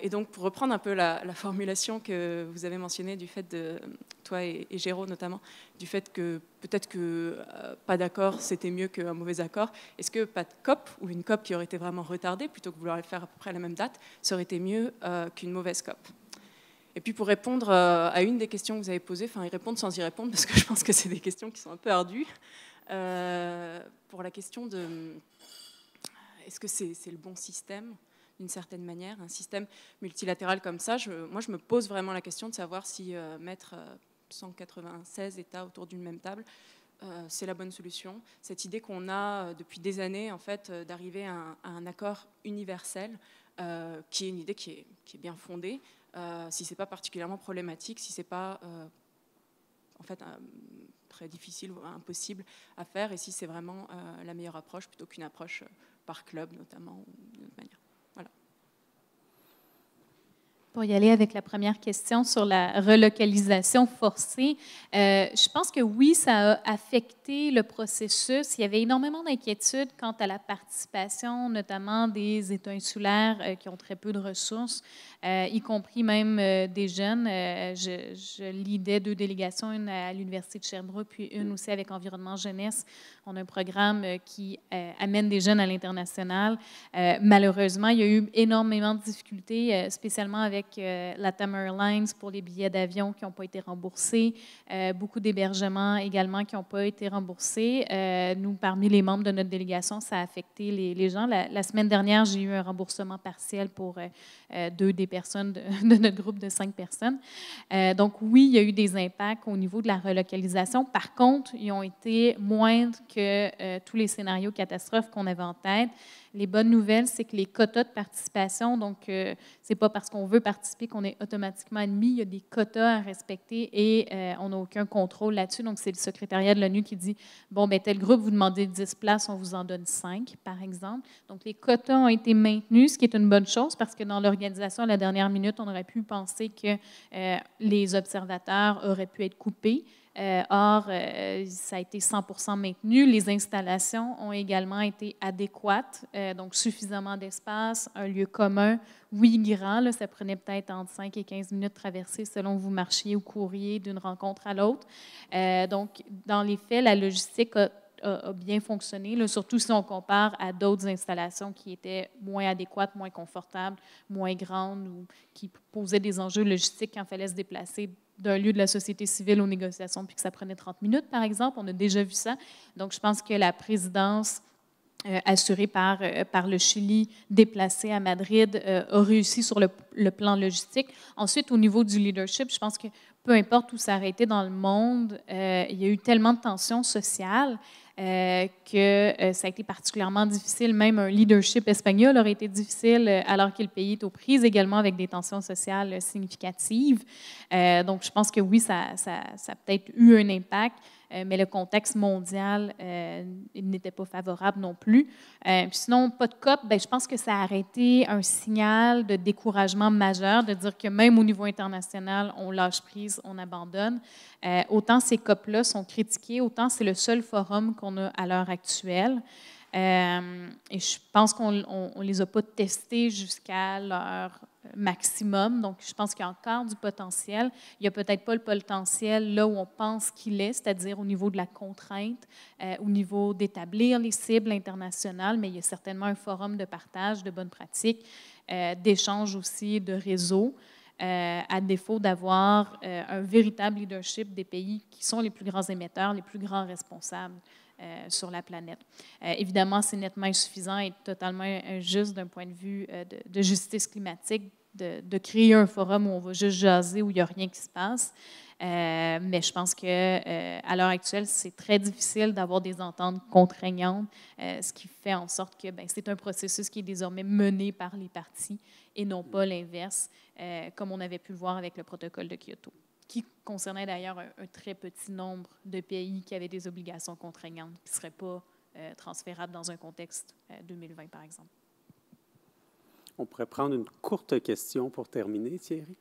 Et donc, pour reprendre un peu la formulation que vous avez mentionnée du fait de, toi et Géraud notamment, du fait que peut-être que pas d'accord, c'était mieux qu'un mauvais accord, est-ce que pas de COP, ou une COP qui aurait été vraiment retardée, plutôt que vouloir le faire à peu près à la même date, ça aurait été mieux qu'une mauvaise COP? Et puis pour répondre à une des questions que vous avez posées, enfin y répondre sans y répondre, parce que je pense que c'est des questions qui sont un peu ardues, pour la question de est-ce que c'est le bon système d'une certaine manière, un système multilatéral comme ça, moi je me pose vraiment la question de savoir si mettre 196 États autour d'une même table, c'est la bonne solution. Cette idée qu'on a depuis des années, en fait, d'arriver à un accord universel, qui est une idée qui est bien fondée, si ce n'est pas particulièrement problématique, si ce n'est pas en fait, très difficile ou impossible à faire, et si c'est vraiment la meilleure approche plutôt qu'une approche par club notamment, ou d'une autre manière. Voilà. Pour y aller avec la première question sur la relocalisation forcée, je pense que oui, ça a affecté le processus. Il y avait énormément d'inquiétudes quant à la participation, notamment des États insulaires qui ont très peu de ressources, y compris même des jeunes. Je lidais 2 délégations, une à l'Université de Sherbrooke, puis une aussi avec Environnement Jeunesse. On a un programme qui amène des jeunes à l'international. Malheureusement, il y a eu énormément de difficultés, spécialement avec LATAM Airlines pour les billets d'avion qui n'ont pas été remboursés, beaucoup d'hébergements également qui n'ont pas été remboursés. Nous, parmi les membres de notre délégation, ça a affecté les gens. La semaine dernière, j'ai eu un remboursement partiel pour 2 des personnes de notre groupe de 5 personnes. Donc oui, il y a eu des impacts au niveau de la relocalisation. Par contre, ils ont été moindres que tous les scénarios catastrophes qu'on avait en tête. Les bonnes nouvelles, c'est que les quotas de participation, donc c'est pas parce qu'on veut participer qu'on est automatiquement admis. Il y a des quotas à respecter et on n'a aucun contrôle là-dessus. Donc c'est le secrétariat de l'ONU qui dit bon, ben tel groupe, vous demandez 10 places, on vous en donne 5, par exemple. Donc les quotas ont été maintenus, ce qui est une bonne chose parce que dans l'organisation à la dernière minute, on aurait pu penser que les observateurs auraient pu être coupés. Or, ça a été 100% maintenu. Les installations ont également été adéquates, donc suffisamment d'espace, un lieu commun, oui, grand, là, ça prenait peut-être entre 5 et 15 minutes de traverser selon que vous marchiez ou courriez d'une rencontre à l'autre. Donc, dans les faits, la logistique a bien fonctionné, là, surtout si on compare à d'autres installations qui étaient moins adéquates, moins confortables, moins grandes ou qui posaient des enjeux logistiques quand il fallait se déplacer d'un lieu de la société civile aux négociations, puis que ça prenait 30 minutes, par exemple. On a déjà vu ça. Donc, je pense que la présidence assurée par le Chili, déplacée à Madrid, a réussi sur le plan logistique. Ensuite, au niveau du leadership, je pense que peu importe où ça aurait été dans le monde, il y a eu tellement de tensions sociales que ça a été particulièrement difficile. Même un leadership espagnol aurait été difficile alors que le pays est aux prises également avec des tensions sociales significatives. Donc, je pense que oui, ça a peut-être eu un impact, mais le contexte mondial n'était pas favorable non plus. Sinon, pas de COP, je pense que ça a arrêté un signal de découragement majeur, de dire que même au niveau international, on lâche prise, on abandonne. Autant ces COP-là sont critiqués, autant c'est le seul forum qu'on a à l'heure actuelle. Et je pense qu'on ne les a pas testés jusqu'à leur maximum. Donc, je pense qu'il y a encore du potentiel. Il n'y a peut-être pas le potentiel là où on pense qu'il est, c'est-à-dire au niveau de la contrainte, au niveau d'établir les cibles internationales, mais il y a certainement un forum de partage de bonnes pratiques, d'échange aussi de réseaux, à défaut d'avoir un véritable leadership des pays qui sont les plus grands émetteurs, les plus grands responsables sur la planète. Évidemment, c'est nettement insuffisant et totalement injuste d'un point de vue de justice climatique de créer un forum où on va juste jaser, où il n'y a rien qui se passe. Mais je pense qu'à l'heure actuelle, c'est très difficile d'avoir des ententes contraignantes, ce qui fait en sorte que c'est un processus qui est désormais mené par les partis et non pas l'inverse, comme on avait pu le voir avec le protocole de Kyoto, qui concernait d'ailleurs un très petit nombre de pays qui avaient des obligations contraignantes, qui ne seraient pas transférables dans un contexte 2020, par exemple. On pourrait prendre une courte question pour terminer, Thierry.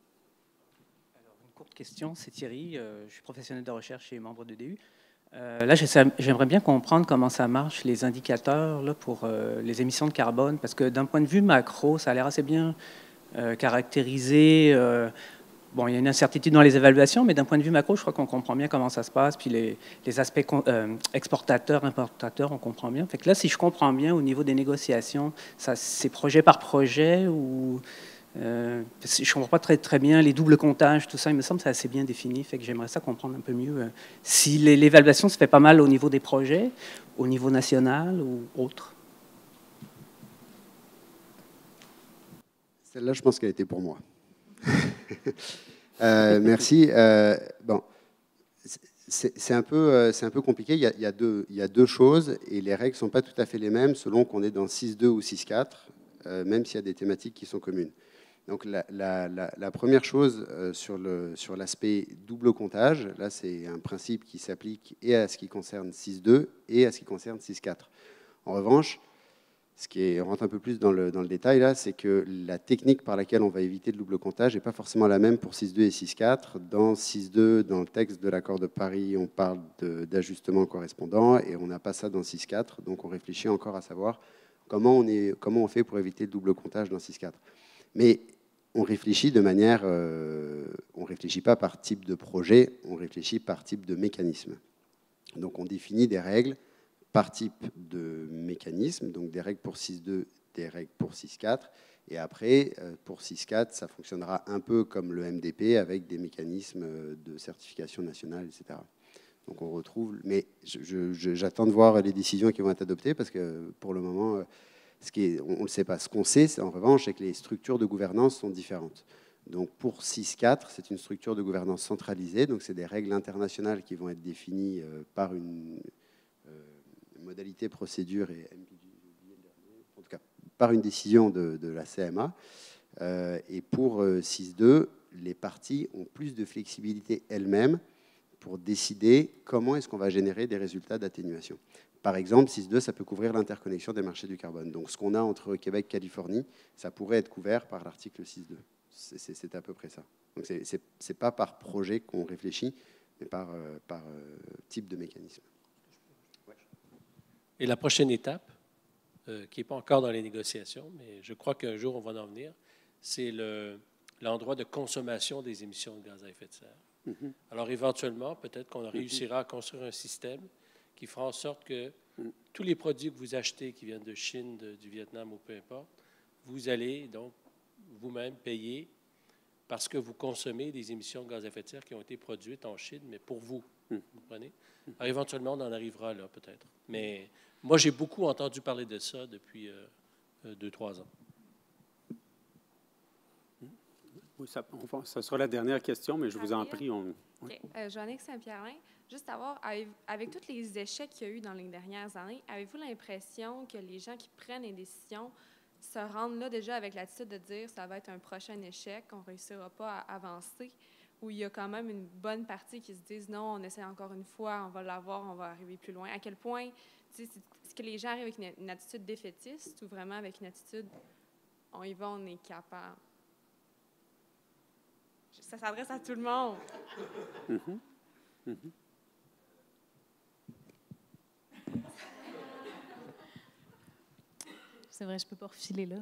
Alors, une courte question, c'est Thierry, je suis professionnel de recherche et membre de DU. Là, j'aimerais bien comprendre comment ça marche, les indicateurs là, pour les émissions de carbone, parce que d'un point de vue macro, ça a l'air assez bien caractérisé. Bon, il y a une incertitude dans les évaluations, mais d'un point de vue macro, je crois qu'on comprend bien comment ça se passe, puis les aspects exportateurs, importateurs, on comprend bien. Fait que là, si je comprends bien, au niveau des négociations, c'est projet par projet, ou je ne comprends pas très bien les doubles comptages, tout ça, il me semble que c'est assez bien défini, fait que j'aimerais ça comprendre un peu mieux. Si l'évaluation se fait pas mal au niveau des projets, au niveau national ou autre. Celle-là, je pense qu'elle était pour moi. Merci. Bon, c'est un peu compliqué. Il y a deux choses et les règles ne sont pas tout à fait les mêmes selon qu'on est dans 6.2 ou 6.4, même s'il y a des thématiques qui sont communes. Donc la première chose sur l'aspect double comptage, là c'est un principe qui s'applique et à ce qui concerne 6.2 et à ce qui concerne 6.4. En revanche, ce qui rentre un peu plus dans le détail, là, c'est que la technique par laquelle on va éviter le double comptage n'est pas forcément la même pour 6.2 et 6.4. Dans 6.2, dans le texte de l'accord de Paris, on parle d'ajustement correspondant et on n'a pas ça dans 6.4. Donc on réfléchit encore à savoir comment on fait pour éviter le double comptage dans 6.4. Mais on réfléchit de manière... on ne réfléchit pas par type de projet, on réfléchit par type de mécanisme. Donc on définit des règles par type de mécanisme, donc des règles pour 6.2, des règles pour 6.4. Et après, pour 6.4, ça fonctionnera un peu comme le MDP avec des mécanismes de certification nationale, etc. Donc on retrouve... Mais j'attends de voir les décisions qui vont être adoptées parce que pour le moment, on ne le sait pas. Ce qu'on sait, en revanche, c'est que les structures de gouvernance sont différentes. Donc pour 6.4, c'est une structure de gouvernance centralisée. Donc c'est des règles internationales qui vont être définies par une... modalité, procédure et en tout cas par une décision de la CMA. Et pour 6.2, les parties ont plus de flexibilité elles-mêmes pour décider comment est-ce qu'on va générer des résultats d'atténuation. Par exemple, 6.2, ça peut couvrir l'interconnexion des marchés du carbone. Donc ce qu'on a entre Québec et Californie, ça pourrait être couvert par l'article 6.2. C'est à peu près ça. Donc c'est pas par projet qu'on réfléchit, mais par type de mécanisme. Et la prochaine étape, qui n'est pas encore dans les négociations, mais je crois qu'un jour on va en venir, c'est l'endroit de consommation des émissions de gaz à effet de serre. Mm-hmm. Alors éventuellement, peut-être qu'on réussira à construire un système qui fera en sorte que tous les produits que vous achetez qui viennent de Chine, du Vietnam ou peu importe, vous allez donc vous-même payer parce que vous consommez des émissions de gaz à effet de serre qui ont été produites en Chine, mais pour vous. Vous comprenez? Alors éventuellement, on en arrivera là, peut-être. Mais moi, j'ai beaucoup entendu parler de ça depuis 2-3 ans. Oui, ça sera la dernière question, mais je vous en prie. Oui. Joannick Saint-Pierre, juste savoir, avec tous les échecs qu'il y a eu dans les dernières années, avez-vous l'impression que les gens qui prennent les décisions se rendent là déjà avec l'attitude de dire ça va être un prochain échec, on ne réussira pas à avancer, ou il y a quand même une bonne partie qui se disent non, on essaie encore une fois, on va l'avoir, on va arriver plus loin. À quel point, est-ce que les gens arrivent avec une attitude défaitiste ou vraiment avec une attitude on y va, on est capable? Ça s'adresse à tout le monde. Mm-hmm. Mm-hmm. C'est vrai, je ne peux pas refiler là.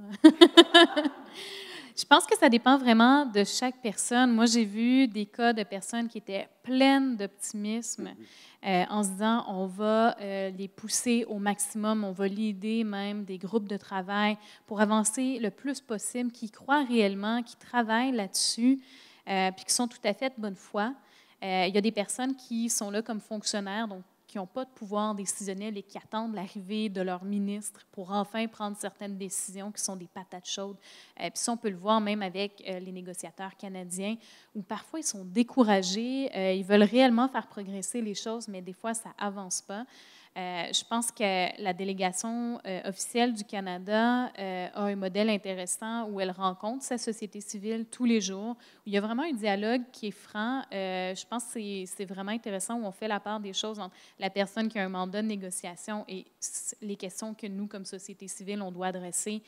Je pense que ça dépend vraiment de chaque personne. Moi, j'ai vu des cas de personnes qui étaient pleines d'optimisme en se disant on va les pousser au maximum, on va leader même des groupes de travail pour avancer le plus possible, qui croient réellement, qui travaillent là-dessus, puis qui sont tout à fait de bonne foi. Il y a des personnes qui sont là comme fonctionnaires, donc qui n'ont pas de pouvoir décisionnel et qui attendent l'arrivée de leur ministre pour enfin prendre certaines décisions qui sont des patates chaudes. Puis ça, on peut le voir même avec les négociateurs canadiens, où parfois ils sont découragés, ils veulent réellement faire progresser les choses, mais des fois, ça n'avance pas. Je pense que la délégation officielle du Canada a un modèle intéressant où elle rencontre sa société civile tous les jours, où il y a vraiment un dialogue qui est franc. Je pense que c'est vraiment intéressant où on fait la part des choses entre la personne qui a un mandat de négociation et les questions que nous, comme société civile, on doit adresser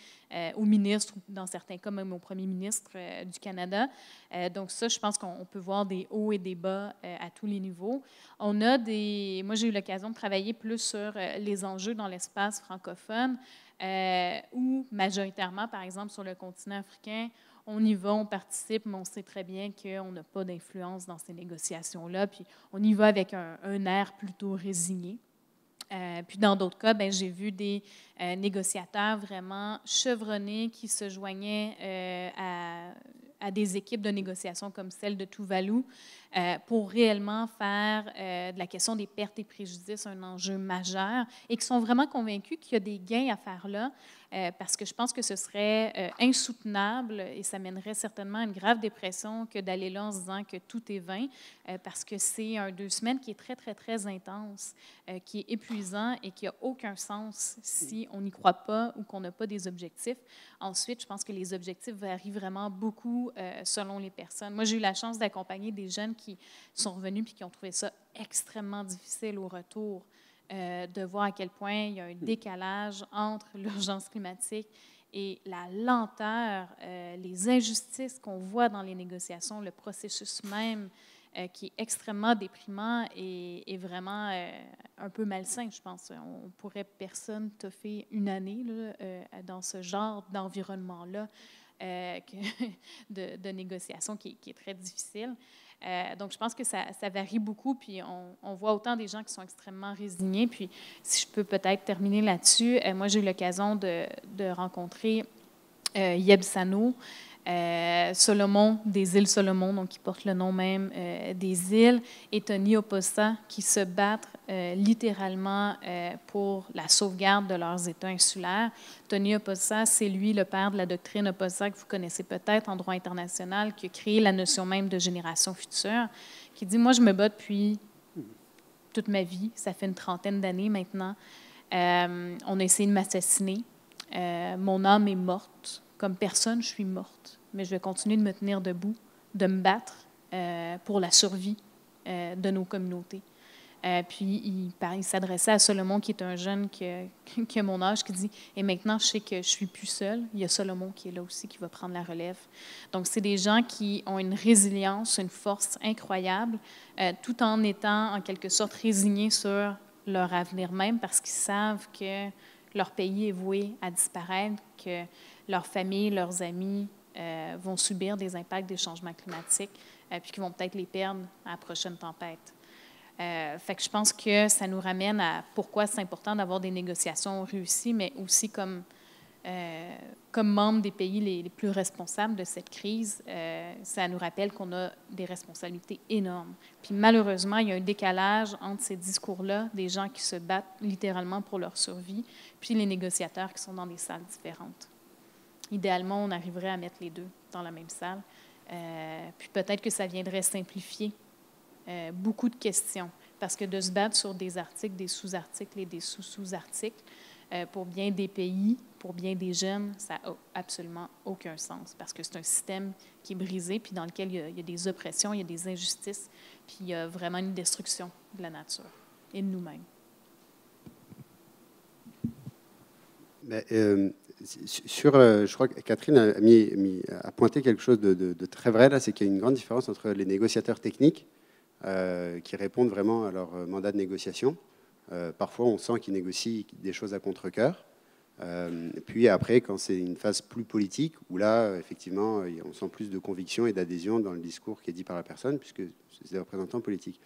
au ministre, ou dans certains cas même au premier ministre du Canada. Donc ça, je pense qu'on peut voir des hauts et des bas à tous les niveaux. On a moi, j'ai eu l'occasion de travailler plus sur les enjeux dans l'espace francophone, où majoritairement, par exemple, sur le continent africain, on y va, on participe, mais on sait très bien qu'on n'a pas d'influence dans ces négociations-là, puis on y va avec un air plutôt résigné. Puis dans d'autres cas, j'ai vu des négociateurs vraiment chevronnés qui se joignaient à des équipes de négociation comme celle de Tuvalu pour réellement faire de la question des pertes et préjudices un enjeu majeur et qui sont vraiment convaincus qu'il y a des gains à faire là parce que je pense que ce serait insoutenable et ça mènerait certainement à une grave dépression que d'aller là en se disant que tout est vain parce que c'est 2 semaines qui est très, très, très intense, qui est épuisant et qui n'a aucun sens si on n'y croit pas ou qu'on n'a pas des objectifs. Ensuite, je pense que les objectifs varient vraiment beaucoup selon les personnes. Moi, j'ai eu la chance d'accompagner des jeunes qui sont revenus et qui ont trouvé ça extrêmement difficile au retour, de voir à quel point il y a un décalage entre l'urgence climatique et la lenteur, les injustices qu'on voit dans les négociations, le processus même qui est extrêmement déprimant et vraiment un peu malsain, je pense. On pourrait personne toffer une année là, dans ce genre d'environnement-là de négociation qui est très difficile. Donc, je pense que ça varie beaucoup, puis on voit autant des gens qui sont extrêmement résignés. Puis, si je peux peut-être terminer là-dessus, moi, j'ai eu l'occasion de rencontrer Yeb Sano, Solomon, des îles Solomon, donc qui porte le nom même des îles, et Tony Opossa, qui se battent littéralement pour la sauvegarde de leurs États insulaires. Tony Opossa, c'est lui le père de la doctrine Opossa, que vous connaissez peut-être en droit international, qui a créé la notion même de génération future, qui dit « Moi, je me bats depuis toute ma vie, ça fait une 30aine d'années maintenant. On a essayé de m'assassiner. Mon âme est morte. Comme personne, je suis morte. Mais je vais continuer de me tenir debout, de me battre pour la survie de nos communautés. » Puis, il s'adressait à Solomon, qui est un jeune qui a mon âge, qui dit « Et maintenant, je sais que je ne suis plus seule. Il y a Solomon qui est là aussi, qui va prendre la relève. » Donc, c'est des gens qui ont une résilience, une force incroyable, tout en étant, en quelque sorte, résignés sur leur avenir même, parce qu'ils savent que leur pays est voué à disparaître, que leurs familles, leurs amis vont subir des impacts des changements climatiques, puis qu'ils vont peut-être les perdre à la prochaine tempête. Fait que je pense que ça nous ramène à pourquoi c'est important d'avoir des négociations réussies, mais aussi comme membres des pays les plus responsables de cette crise, ça nous rappelle qu'on a des responsabilités énormes. Puis malheureusement, il y a un décalage entre ces discours-là, des gens qui se battent littéralement pour leur survie, puis les négociateurs qui sont dans des salles différentes. Idéalement, on arriverait à mettre les deux dans la même salle. Puis peut-être que ça viendrait simplifier beaucoup de questions. Parce que de se battre sur des articles, des sous-articles et des sous-sous-articles, pour bien des pays, pour bien des jeunes, ça n'a absolument aucun sens. Parce que c'est un système qui est brisé, puis dans lequel il y a des oppressions, il y a des injustices, puis il y a vraiment une destruction de la nature et de nous-mêmes. Je crois que Catherine a pointé quelque chose de très vrai, là, c'est qu'il y a une grande différence entre les négociateurs techniques qui répondent vraiment à leur mandat de négociation. Parfois, on sent qu'ils négocient des choses à contre-cœur. Puis après, quand c'est une phase plus politique, où là, effectivement, on sent plus de conviction et d'adhésion dans le discours qui est dit par la personne, puisque c'est des représentants politiques.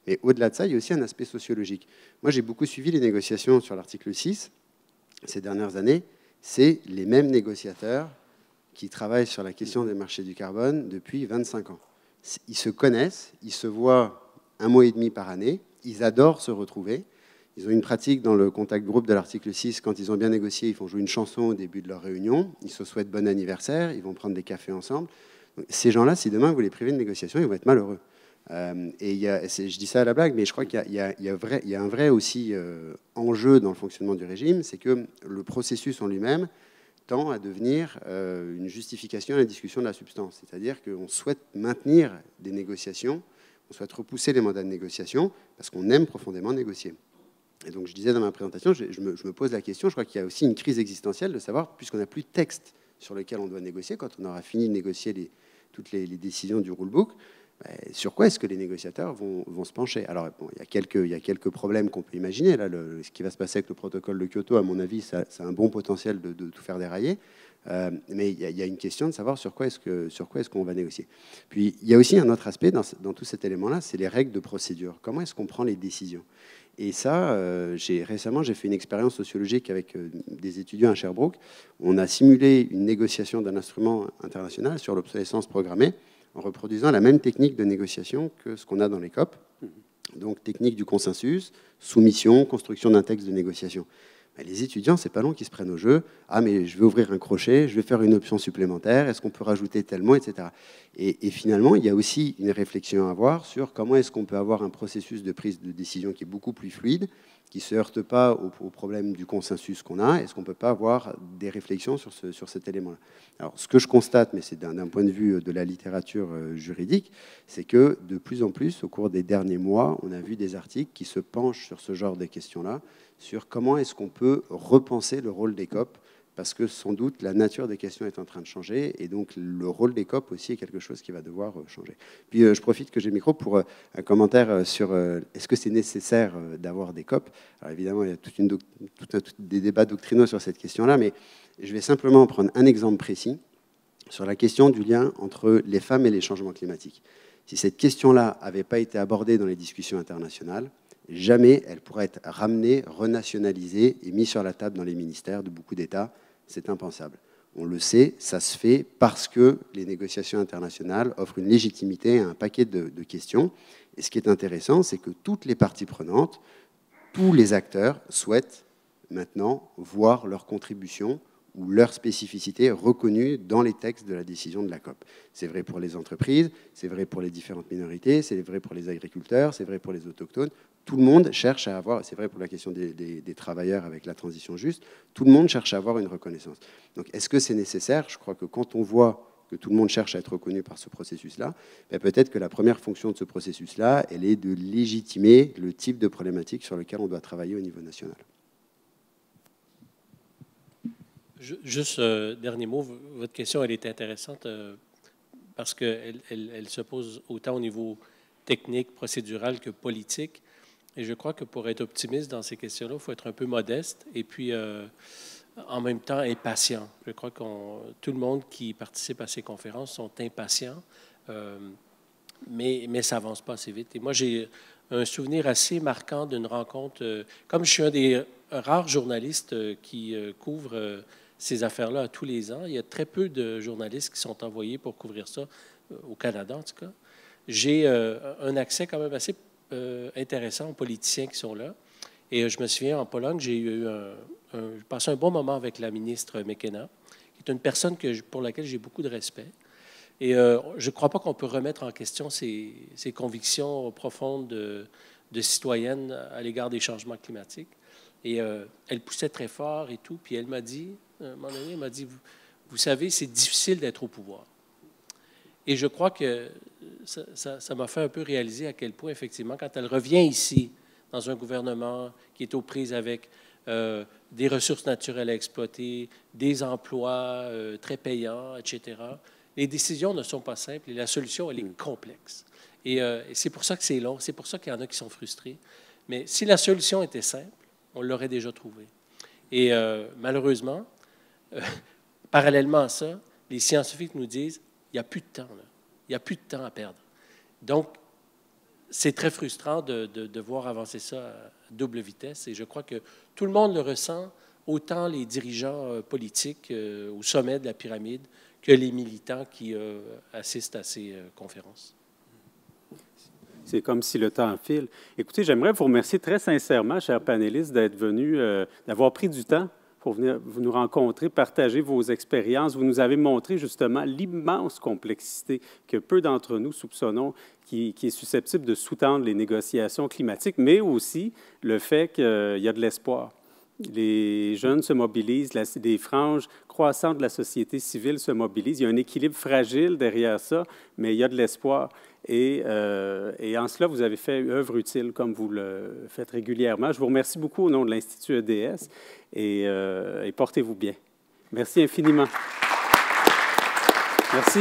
Mais au-delà de ça, il y a aussi un aspect sociologique. Moi, j'ai beaucoup suivi les négociations sur l'article 6 ces dernières années. C'est les mêmes négociateurs qui travaillent sur la question des marchés du carbone depuis 25 ans. Ils se connaissent, ils se voient 1 mois et demi par année, ils adorent se retrouver. Ils ont une pratique dans le contact groupe de l'article 6, quand ils ont bien négocié, ils font jouer une chanson au début de leur réunion, ils se souhaitent bon anniversaire, ils vont prendre des cafés ensemble. Donc, ces gens-là, si demain vous les privez de négociation, ils vont être malheureux. Et je dis ça à la blague, mais je crois qu'il y a un vrai aussi enjeu dans le fonctionnement du régime, c'est que le processus en lui-même tend à devenir une justification à la discussion de la substance. C'est-à-dire qu'on souhaite maintenir des négociations, on souhaite repousser les mandats de négociation parce qu'on aime profondément négocier. Et donc, je disais dans ma présentation, je me pose la question, je crois qu'il y a aussi une crise existentielle de savoir, puisqu'on n'a plus de texte sur lequel on doit négocier, quand on aura fini de négocier toutes les décisions du rulebook, sur quoi est-ce que les négociateurs vont se pencher? Alors, bon, il y a quelques problèmes qu'on peut imaginer. Là, ce qui va se passer avec le protocole de Kyoto, à mon avis, ça a un bon potentiel de tout faire dérailler. Mais il y a une question de savoir sur quoi est-ce qu'on va négocier. Puis, il y a aussi un autre aspect dans tout cet élément-là, c'est les règles de procédure. Comment est-ce qu'on prend les décisions? Et ça, récemment, j'ai fait une expérience sociologique avec des étudiants à Sherbrooke. On a simulé une négociation d'un instrument international sur l'obsolescence programmée en reproduisant la même technique de négociation que ce qu'on a dans les COP. Donc, technique du consensus, soumission, construction d'un texte de négociation. Les étudiants, c'est pas long qu'ils se prennent au jeu. Ah, mais je vais ouvrir un crochet, je vais faire une option supplémentaire, est-ce qu'on peut rajouter tel mot, etc. Et finalement, il y a aussi une réflexion à avoir sur comment est-ce qu'on peut avoir un processus de prise de décision qui est beaucoup plus fluide, qui ne se heurte pas au problème du consensus qu'on a. Est-ce qu'on ne peut pas avoir des réflexions sur cet élément-là? Alors, ce que je constate, mais c'est d'un point de vue de la littérature juridique, c'est que de plus en plus, au cours des derniers mois, on a vu des articles qui se penchent sur ce genre de questions-là, sur comment est-ce qu'on peut repenser le rôle des COP, parce que sans doute la nature des questions est en train de changer, et donc le rôle des COP aussi est quelque chose qui va devoir changer. Puis je profite que j'ai le micro pour un commentaire sur est-ce que c'est nécessaire d'avoir des COP. Alors évidemment, il y a des débats doctrinaux sur cette question-là, mais je vais simplement prendre un exemple précis sur la question du lien entre les femmes et les changements climatiques. Si cette question-là n'avait pas été abordée dans les discussions internationales, jamais elle pourrait être ramenée, renationalisée et mise sur la table dans les ministères de beaucoup d'États. C'est impensable. On le sait, ça se fait parce que les négociations internationales offrent une légitimité à un paquet de questions. Et ce qui est intéressant, c'est que toutes les parties prenantes, tous les acteurs souhaitent maintenant voir leur contribution ou leur spécificité reconnue dans les textes de la décision de la COP. C'est vrai pour les entreprises, c'est vrai pour les différentes minorités, c'est vrai pour les agriculteurs, c'est vrai pour les autochtones. Tout le monde cherche à avoir, c'est vrai pour la question des travailleurs avec la transition juste, tout le monde cherche à avoir une reconnaissance. Donc est-ce que c'est nécessaire? Je crois que quand on voit que tout le monde cherche à être reconnu par ce processus-là, peut-être que la première fonction de ce processus-là, elle est de légitimer le type de problématique sur lequel on doit travailler au niveau national. Juste dernier mot, votre question, elle est intéressante parce qu'elle se pose autant au niveau technique, procédural que politique. Et je crois que pour être optimiste dans ces questions-là, il faut être un peu modeste et puis en même temps impatient. Je crois que tout le monde qui participe à ces conférences sont impatients, mais ça n'avance pas assez vite. Et moi, j'ai un souvenir assez marquant d'une rencontre. Comme je suis un des rares journalistes qui couvre ces affaires-là à tous les ans, il y a très peu de journalistes qui sont envoyés pour couvrir ça, au Canada en tout cas. J'ai un accès quand même assez intéressant aux politiciens qui sont là. Et je me souviens, en Pologne, j'ai passé un bon moment avec la ministre McKenna, qui est une personne pour laquelle j'ai beaucoup de respect. Et je ne crois pas qu'on peut remettre en question ses convictions profondes de citoyenne à l'égard des changements climatiques. Et elle poussait très fort et tout. Puis elle m'a dit, à un moment donné, elle m'a dit, vous savez, c'est difficile d'être au pouvoir. Et je crois que ça m'a fait un peu réaliser à quel point, effectivement, quand elle revient ici, dans un gouvernement qui est aux prises avec des ressources naturelles à exploiter, des emplois très payants, etc., les décisions ne sont pas simples et la solution, elle est complexe. Et c'est pour ça que c'est long, c'est pour ça qu'il y en a qui sont frustrés. Mais si la solution était simple, on l'aurait déjà trouvée. Et malheureusement, parallèlement à ça, les scientifiques nous disent il n'y a plus de temps, là. Il n'y a plus de temps à perdre. Donc, c'est très frustrant de voir avancer ça à double vitesse. Et je crois que tout le monde le ressent, autant les dirigeants politiques au sommet de la pyramide que les militants qui assistent à ces conférences. C'est comme si le temps file. Écoutez, j'aimerais vous remercier très sincèrement, chers panélistes, d'être venus, d'avoir pris du temps pour venir vous nous rencontrer, partager vos expériences. Vous nous avez montré justement l'immense complexité que peu d'entre nous soupçonnons qui est susceptible de sous-tendre les négociations climatiques, mais aussi le fait qu'il y a de l'espoir. Les jeunes se mobilisent, des franges croissantes de la société civile se mobilisent. Il y a un équilibre fragile derrière ça, mais il y a de l'espoir. Et en cela, vous avez fait œuvre utile, comme vous le faites régulièrement. Je vous remercie beaucoup au nom de l'Institut EDS et portez-vous bien. Merci infiniment. Merci.